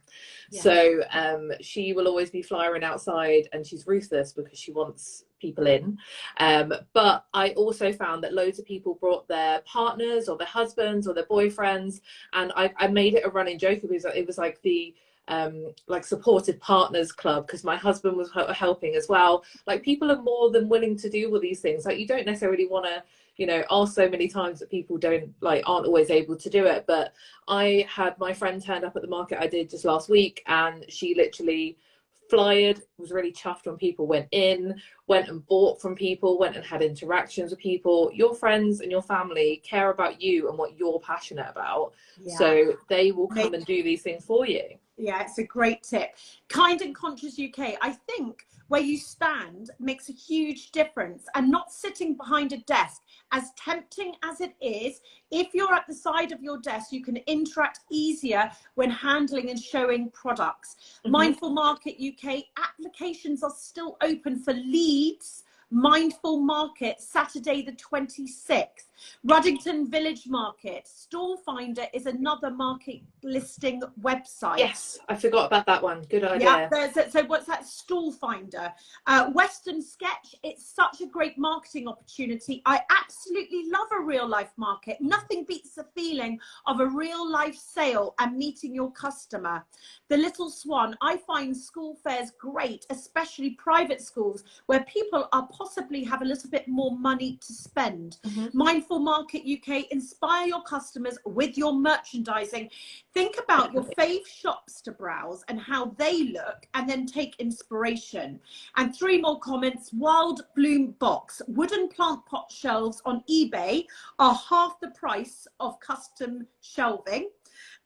Speaker 1: Yeah.
Speaker 2: So she will always be flyering outside, and she's ruthless because she wants people in. But I also found that loads of people brought their partners or their husbands or their boyfriends, and I made it a running joke. It was like the like supported partners club, because my husband was helping as well. Like, people are more than willing to do all these things. Like, you don't necessarily want to, you know, ask so many times that people aren't always able to do it. But I had my friend turned up at the market I did just last week, and she literally flyered, was really chuffed when people went and bought from people, went and had interactions with people. Your friends and your family care about you and what you're passionate about. Yeah. So they will come and do these things for you.
Speaker 1: Yeah, it's a great tip. Kind and Conscious UK, I think where you stand makes a huge difference, and not sitting behind a desk. As tempting as it is, if you're at the side of your desk, you can interact easier when handling and showing products. Mm-hmm. Mindful Market UK, applications are still open for Leeds Mindful Market, Saturday the 26th. Ruddington Village Market, Stall Finder is another market listing website.
Speaker 2: Yes, I forgot about that one. Good idea.
Speaker 1: Yeah, so what's that? Stall Finder. Western Sketch, it's such a great marketing opportunity. I absolutely love a real life market. Nothing beats the feeling of a real life sale and meeting your customer. The Little Swan, I find school fairs great, especially private schools where people are possibly have a little bit more money to spend. Mm-hmm. Mindful Market UK, inspire your customers with your merchandising. Think about your fave shops to browse and how they look, and then take inspiration. And 3 more comments. Wild Bloom Box, wooden plant pot shelves on eBay are half the price of custom shelving.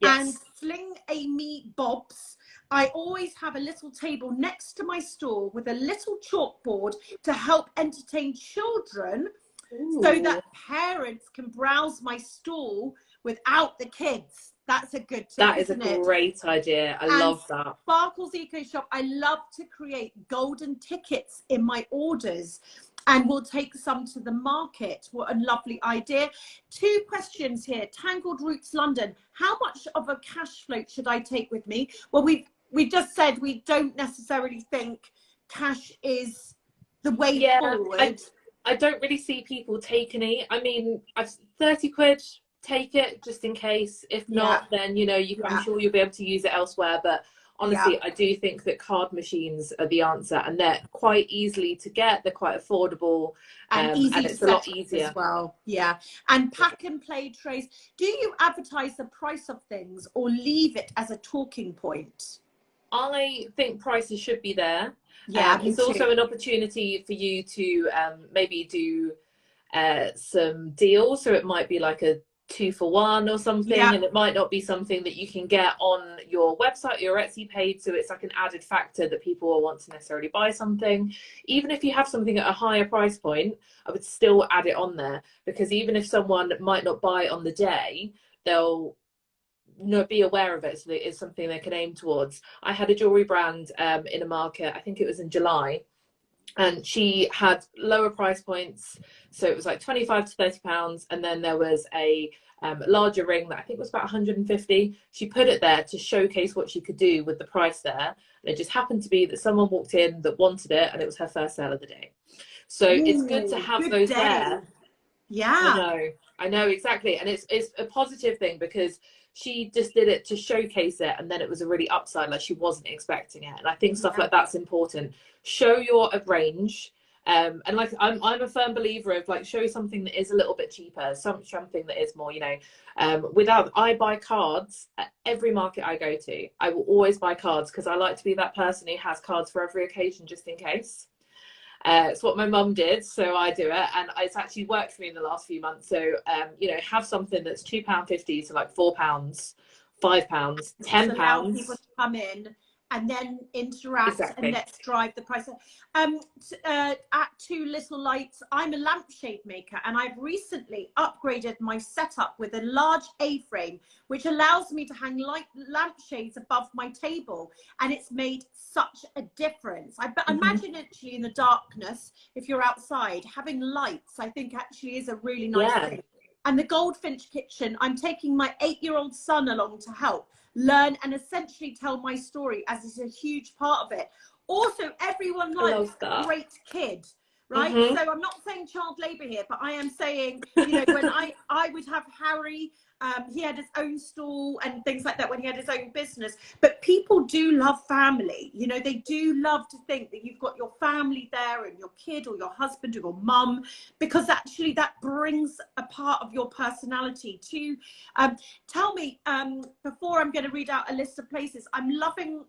Speaker 1: Yes. And Sling Amy Bobs, I always have a little table next to my store with a little chalkboard to help entertain children. Ooh. So that parents can browse my stall without the kids. That's a good tip.
Speaker 2: That is a great idea. I love that.
Speaker 1: Sparkles Eco Shop, I love to create golden tickets in my orders, and we'll take some to the market. What a lovely idea. 2 questions here. Tangled Roots London, how much of a cash float should I take with me? Well, we just said we don't necessarily think cash is the way forward.
Speaker 2: I don't really see people taking it. I mean, 30 quid, take it just in case. If not, then, you know, I'm sure you'll be able to use it elsewhere. But honestly, I do think that card machines are the answer, and they're quite easily to get. They're quite affordable,
Speaker 1: and easy
Speaker 2: and
Speaker 1: to
Speaker 2: it's a lot easier
Speaker 1: as well. Yeah. And pack and play trays. Do you advertise the price of things or leave it as a talking point?
Speaker 2: I think prices should be there.
Speaker 1: Yeah,
Speaker 2: it's also an opportunity for you to maybe do some deals. So it might be like a 2 for 1 or something, and it might not be something that you can get on your website, your Etsy page. So it's like an added factor that people will want to necessarily buy something. Even if you have something at a higher price point, I would still add it on there, because even if someone might not buy on the day, they'll be aware of it, so that it's something they can aim towards. I had a jewelry brand in a market, I think it was in July, and she had lower price points, so it was like 25 to 30 pounds, and then there was a larger ring that I think was about 150. She put it there to showcase what she could do with the price there, and it just happened to be that someone walked in that wanted it, and it was her first sale of the day. So it's good to have those there. I know exactly, and it's a positive thing, because she just did it to showcase it, and then it was a really upside, like she wasn't expecting it. And I think stuff like that's important. Show your range, and like I'm a firm believer of, like, show something that is a little bit cheaper, something that is more, you know, I buy cards at every market I go to. I will always buy cards, because I like to be that person who has cards for every occasion, just in case. It's what my mum did, so I do it, and it's actually worked for me in the last few months. So you know, have something that's £2.50 to like £4, £5, £10.
Speaker 1: Allow people to come in and then interact, and
Speaker 2: Exactly.
Speaker 1: let's drive the price up. At Two Little Lights, I'm a lampshade maker, and I've recently upgraded my setup with a large A-frame, which allows me to hang light lampshades above my table, and it's made such a difference. I imagine actually in the darkness, if you're outside, having lights, I think actually is a really nice thing. And the Goldfinch Kitchen, I'm taking my 8-year-old son along to help learn and essentially tell my story, as it's a huge part of it. Also, everyone likes a great kid, right? So I'm not saying child labour here, but I am saying, you know, when I would have Harry, he had his own stall and things like that when he had his own business. But people do love family. You know, they do love to think that you've got your family there and your kid or your husband or your mum, because actually that brings a part of your personality to. Tell me, before I'm going to read out a list of places, I'm loving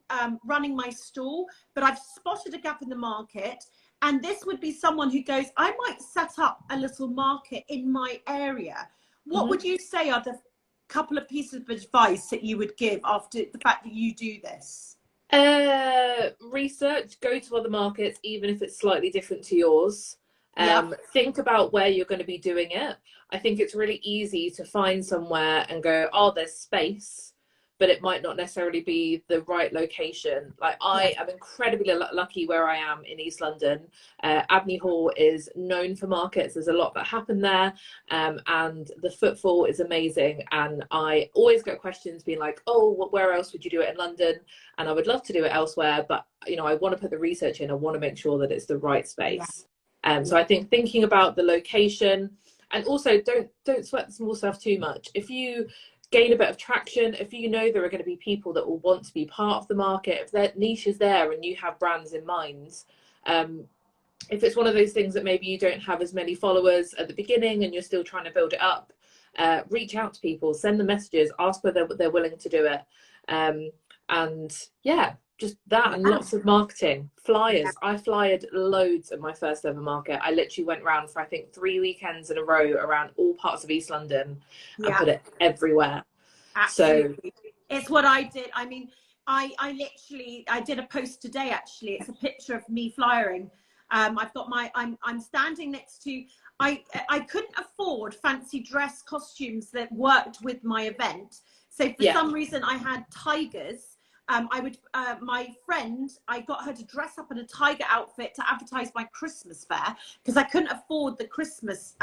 Speaker 1: running my stall, but I've spotted a gap in the market. And this would be someone who goes, I might set up a little market in my area. What would you say are the couple of pieces of advice that you would give after the fact that you do this?
Speaker 2: Research, go to other markets, even if it's slightly different to yours.
Speaker 1: Yeah.
Speaker 2: Think about where you're going to be doing it. I think it's really easy to find somewhere and go, oh, there's space, but it might not necessarily be the right location. Like I am incredibly lucky where I am in East London. Abney Hall is known for markets. There's a lot that happen there, and the footfall is amazing. And I always get questions being like, oh, where else would you do it in London? And I would love to do it elsewhere, but you know, I want to put the research in. I want to make sure that it's the right space. So I think thinking about the location, and also don't sweat the small stuff too much. If you gain a bit of traction, if you know there are going to be people that will want to be part of the market, if their niche is there and you have brands in mind, if it's one of those things that maybe you don't have as many followers at the beginning and you're still trying to build it up, reach out to people, send them messages, ask whether they're willing to do it, and yeah, just that, and lots of marketing, flyers. I flyered loads of my first ever market. I literally went around for I think 3 weekends in a row around all parts of East London and put it everywhere.
Speaker 1: Absolutely. So it's what I did. I mean, I did a post today actually. It's a picture of me flyering. I've got I'm standing next to, I couldn't afford fancy dress costumes that worked with my event. So for some reason I had tigers. My friend, I got her to dress up in a tiger outfit to advertise my Christmas fair, because I couldn't afford the Christmas,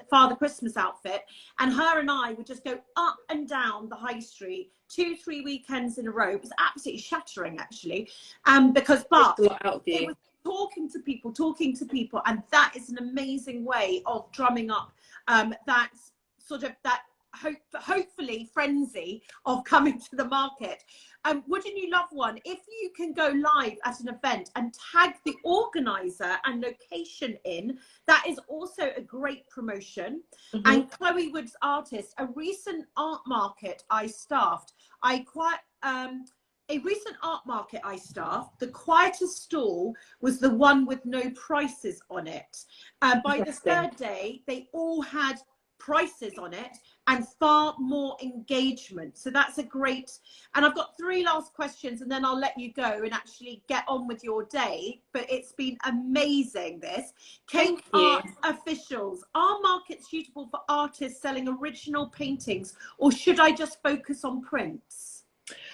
Speaker 1: Father Christmas outfit. And her and I would just go up and down the high street 2-3 weekends in a row. It was absolutely shattering, actually. Because, but it was talking to people. And that is an amazing way of drumming up that sort of that hopefully frenzy of coming to the market. Wouldn't you love one if you can go live at an event and tag the organizer and location in? That is also a great promotion. And Chloe Wood's Artist, a recent art market I staffed, the quietest stall was the one with no prices on it. By the third day, they all had prices on it and far more engagement. So that's a great, and I've got 3 last questions and then I'll let you go and actually get on with your day. But it's been amazing, this. Cape Art Officials, are markets suitable for artists selling original paintings, or should I just focus on prints?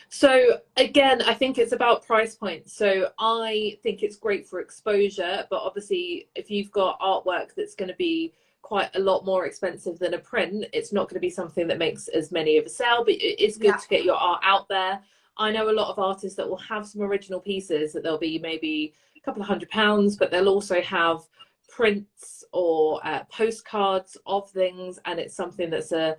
Speaker 2: So again, I think it's about price points. So I think it's great for exposure, but obviously if you've got artwork that's going to be quite a lot more expensive than a print, it's not going to be something that makes as many of a sale, but it's good to get your art out there. I know a lot of artists that will have some original pieces that they'll be maybe a couple of £100, but they'll also have prints or postcards of things, and it's something that's a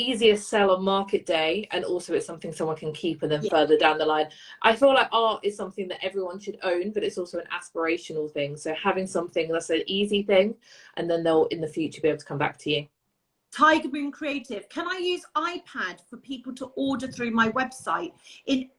Speaker 2: easier sell on market day, and also it's something someone can keep and then further down the line. I feel like art is something that everyone should own, but it's also an aspirational thing. So having something that's an easy thing, and then they'll in the future be able to come back to you.
Speaker 1: Tiger Moon Creative, can I use iPad for people to order through my website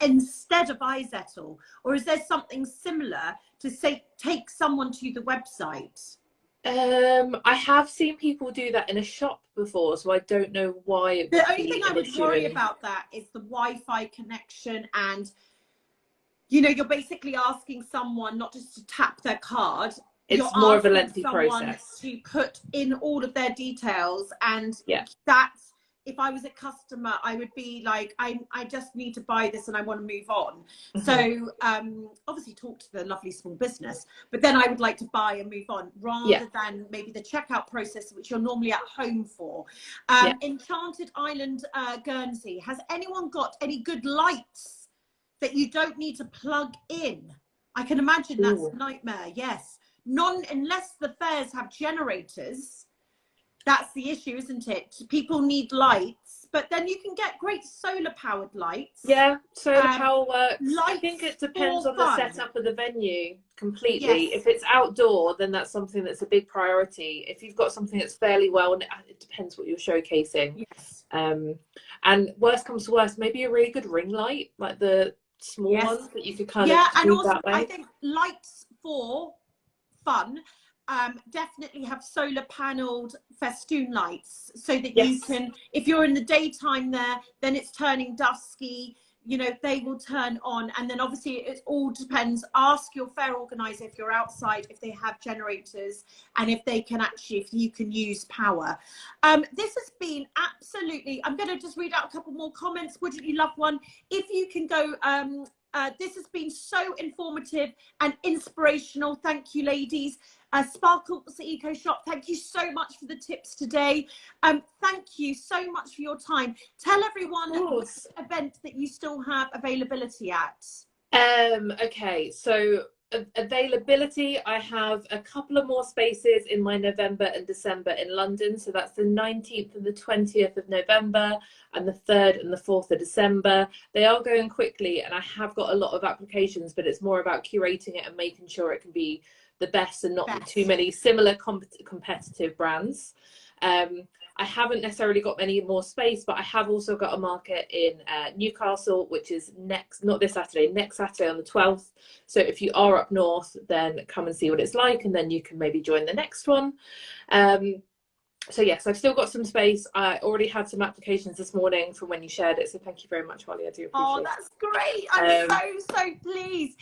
Speaker 1: instead of iZettle, or is there something similar to say take someone to the website?
Speaker 2: I have seen people do that in a shop before, so I don't know why.
Speaker 1: The only thing I would worry about that is the Wi-Fi connection, and you know, you're basically asking someone not just to tap their card.
Speaker 2: It's
Speaker 1: You're
Speaker 2: more of a
Speaker 1: asking
Speaker 2: lengthy
Speaker 1: someone
Speaker 2: process.
Speaker 1: to put in all of their details, and
Speaker 2: Yeah.
Speaker 1: that's, if I was a customer, I would be like, I just need to buy this and I want to move on.
Speaker 2: Mm-hmm.
Speaker 1: So obviously talk to the lovely small business, but then I would like to buy and move on, rather than maybe the checkout process, which you're normally at home for. Enchanted Island, Guernsey, has anyone got any good lights that you don't need to plug in? I can imagine that's a nightmare. Yes. Unless the fairs have generators. That's the issue, isn't it? People need lights, but then you can get great solar powered lights.
Speaker 2: Yeah, solar power works. I
Speaker 1: Lights
Speaker 2: think it depends on the setup of the venue completely.
Speaker 1: Yes.
Speaker 2: If it's outdoor, then that's something that's a big priority. If you've got something that's fairly well, it depends what you're showcasing.
Speaker 1: Yes.
Speaker 2: And worst comes to worst, maybe a really good ring light, like the small ones that you could kind of
Speaker 1: and
Speaker 2: do
Speaker 1: also
Speaker 2: that way.
Speaker 1: I think lights for fun definitely have solar panelled festoon lights, so that you can, if you're in the daytime there, then it's turning dusky, you know, they will turn on. And then obviously it all depends. Ask your fair organizer, if you're outside, if they have generators, and if they can actually, if you can use power. This has been absolutely, I'm going to just read out a couple more comments. Wouldn't you love one? If you can go, this has been so informative and inspirational. Thank you, ladies. Sparkles Eco Shop, thank you so much for the tips today. Thank you so much for your time. Tell everyone what event that you still have availability at.
Speaker 2: Okay, so availability, I have a couple of more spaces in my November and December in London. So that's the 19th and the 20th of November and the 3rd and the 4th of December. They are going quickly, and I have got a lot of applications, but it's more about curating it and making sure it can be the best and not too many similar competitive brands. I haven't necessarily got many more space, but I have also got a market in Newcastle, which is not this Saturday, next Saturday on the 12th. So if you are up north, then come and see what it's like, and then you can maybe join the next one. So yes, I've still got some space. I already had some applications this morning from when you shared it. So thank you very much, Holly. I do appreciate it.
Speaker 1: Oh, that's great. I'm so pleased.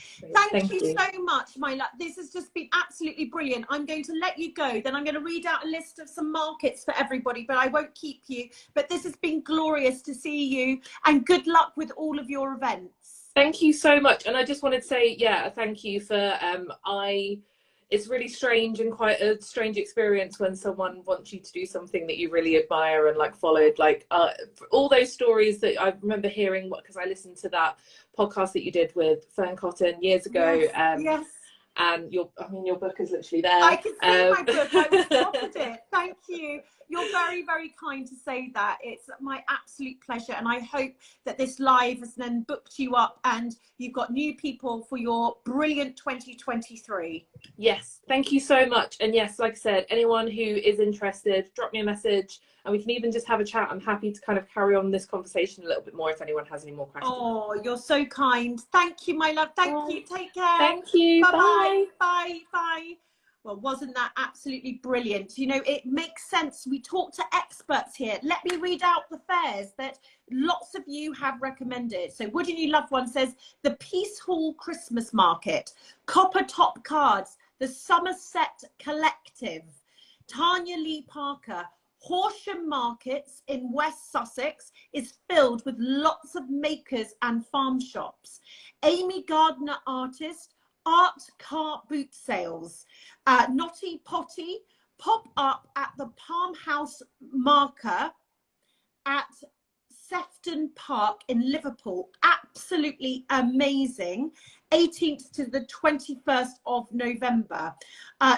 Speaker 1: Thank you so much, my love. This has just been absolutely brilliant. I'm going to let you go. Then I'm going to read out a list of some markets for everybody, but I won't keep you. But this has been glorious to see you, and good luck with all of your events.
Speaker 2: Thank you so much. And I just wanted to say, thank you for, it's really strange and quite a strange experience when someone wants you to do something that you really admire and like followed, like all those stories that I remember hearing, because I listened to that podcast that you did with Fern Cotton years ago.
Speaker 1: Yes.
Speaker 2: And your book is literally there.
Speaker 1: I can see my book. I was spotted it. Thank you. You're very, very kind to say that. It's my absolute pleasure. And I hope that this live has then booked you up and you've got new people for your brilliant 2023.
Speaker 2: Yes, thank you so much. And yes, like I said, anyone who is interested, drop me a message and we can even just have a chat. I'm happy to kind of carry on this conversation a little bit more if anyone has any more questions.
Speaker 1: Oh, you're so kind. Thank you, my love. Thank you. Take care.
Speaker 2: Thank you.
Speaker 1: Bye-bye. Bye. Bye. Well, wasn't that absolutely brilliant? You know, it makes sense. We talk to experts here. Let me read out the fairs that lots of you have recommended. So Wouldn't You Love One says the Peace Hall Christmas Market, Copper Top Cards, the Somerset Collective, Tanya Lee Parker, Horsham Markets in West Sussex is filled with lots of makers and farm shops. Amy Gardner Artist, art car boot sales. Notty Potty pop up at the Palm House Marker at Sefton Park in Liverpool. Absolutely amazing. 18th to the 21st of November.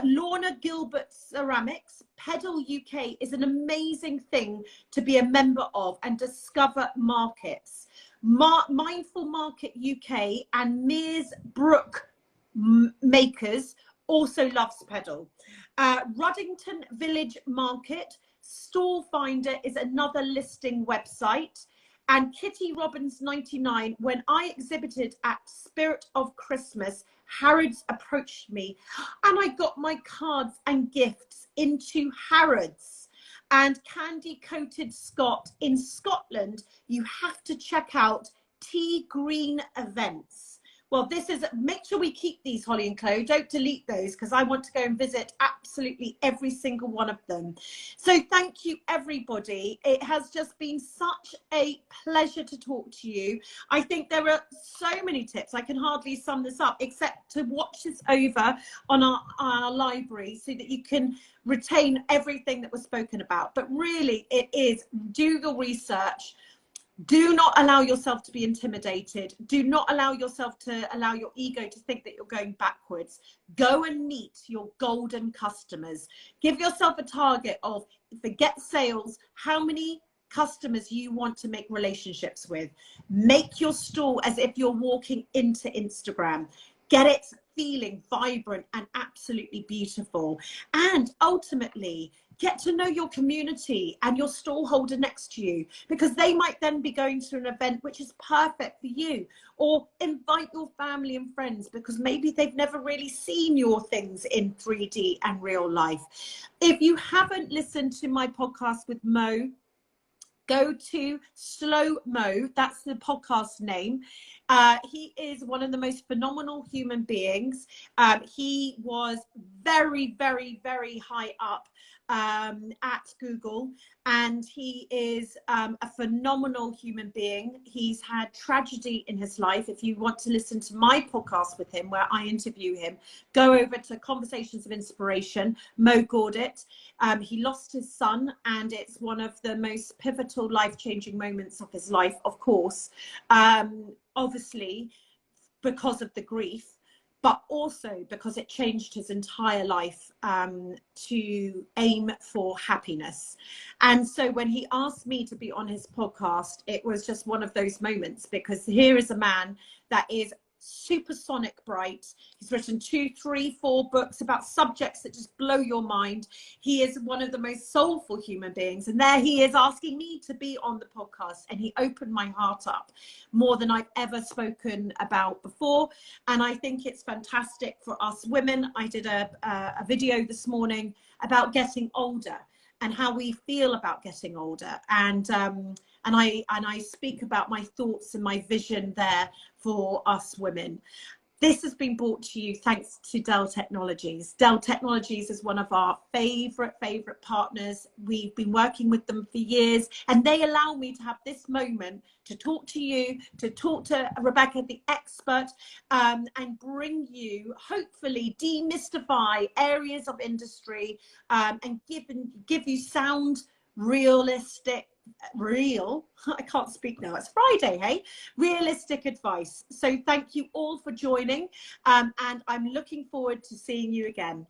Speaker 1: Lorna Gilbert Ceramics, Pedal UK is an amazing thing to be a member of and discover markets. Mindful Market UK and Mears Brook Makers also loves pedal. Ruddington Village Market, Stall Finder is another listing website. And Kitty Robbins 99, when I exhibited at Spirit of Christmas, Harrods approached me and I got my cards and gifts into Harrods. And Candy Coated Scott in Scotland, you have to check out Tea Green Events. Well, make sure we keep these, Holly and Chloe. Don't delete those, because I want to go and visit absolutely every single one of them. So thank you, everybody. It has just been such a pleasure to talk to you. I think there are so many tips. I can hardly sum this up, except to watch this over on our library so that you can retain everything that was spoken about. But really, it is, do your research. Do not allow yourself to be intimidated. Do not allow yourself to allow your ego to think that you're going backwards. Go and meet your golden customers. Give yourself a target of, forget sales, how many customers you want to make relationships with. Make your stall as if you're walking into Instagram. Get it feeling vibrant and absolutely beautiful. And ultimately, get to know your community and your stallholder next to you, because they might then be going to an event which is perfect for you. Or invite your family and friends, because maybe they've never really seen your things in 3D and real life. If you haven't listened to my podcast with Mo, go to Slow Mo. That's the podcast name. He is one of the most phenomenal human beings. He was very, very, very high up at Google, and he is a phenomenal human being. He's had tragedy in his life. If you want to listen to my podcast with him, where I interview him, go over to Conversations of Inspiration, Mo Gordit. He lost his son, and it's one of the most pivotal, life-changing moments of his life, of course, obviously because of the grief, but also because it changed his entire life to aim for happiness. And so when he asked me to be on his podcast, it was just one of those moments, because here is a man that is supersonic bright. He's written 2, 3, 4 books about subjects that just blow your mind. He is one of the most soulful human beings, and there he is asking me to be on the podcast, and he opened my heart up more than I've ever spoken about before. And I think it's fantastic for us women. I did a video this morning about getting older and how we feel about getting older, and I speak about my thoughts and my vision there for us women. This has been brought to you thanks to Dell Technologies. Dell Technologies is one of our favorite partners. We've been working with them for years, and they allow me to have this moment to talk to you, to talk to Rebecca, the expert, and bring you, hopefully demystify areas of industry, and give you sound, realistic, I can't speak now, it's Friday, hey, realistic advice. So thank you all for joining, and I'm looking forward to seeing you again.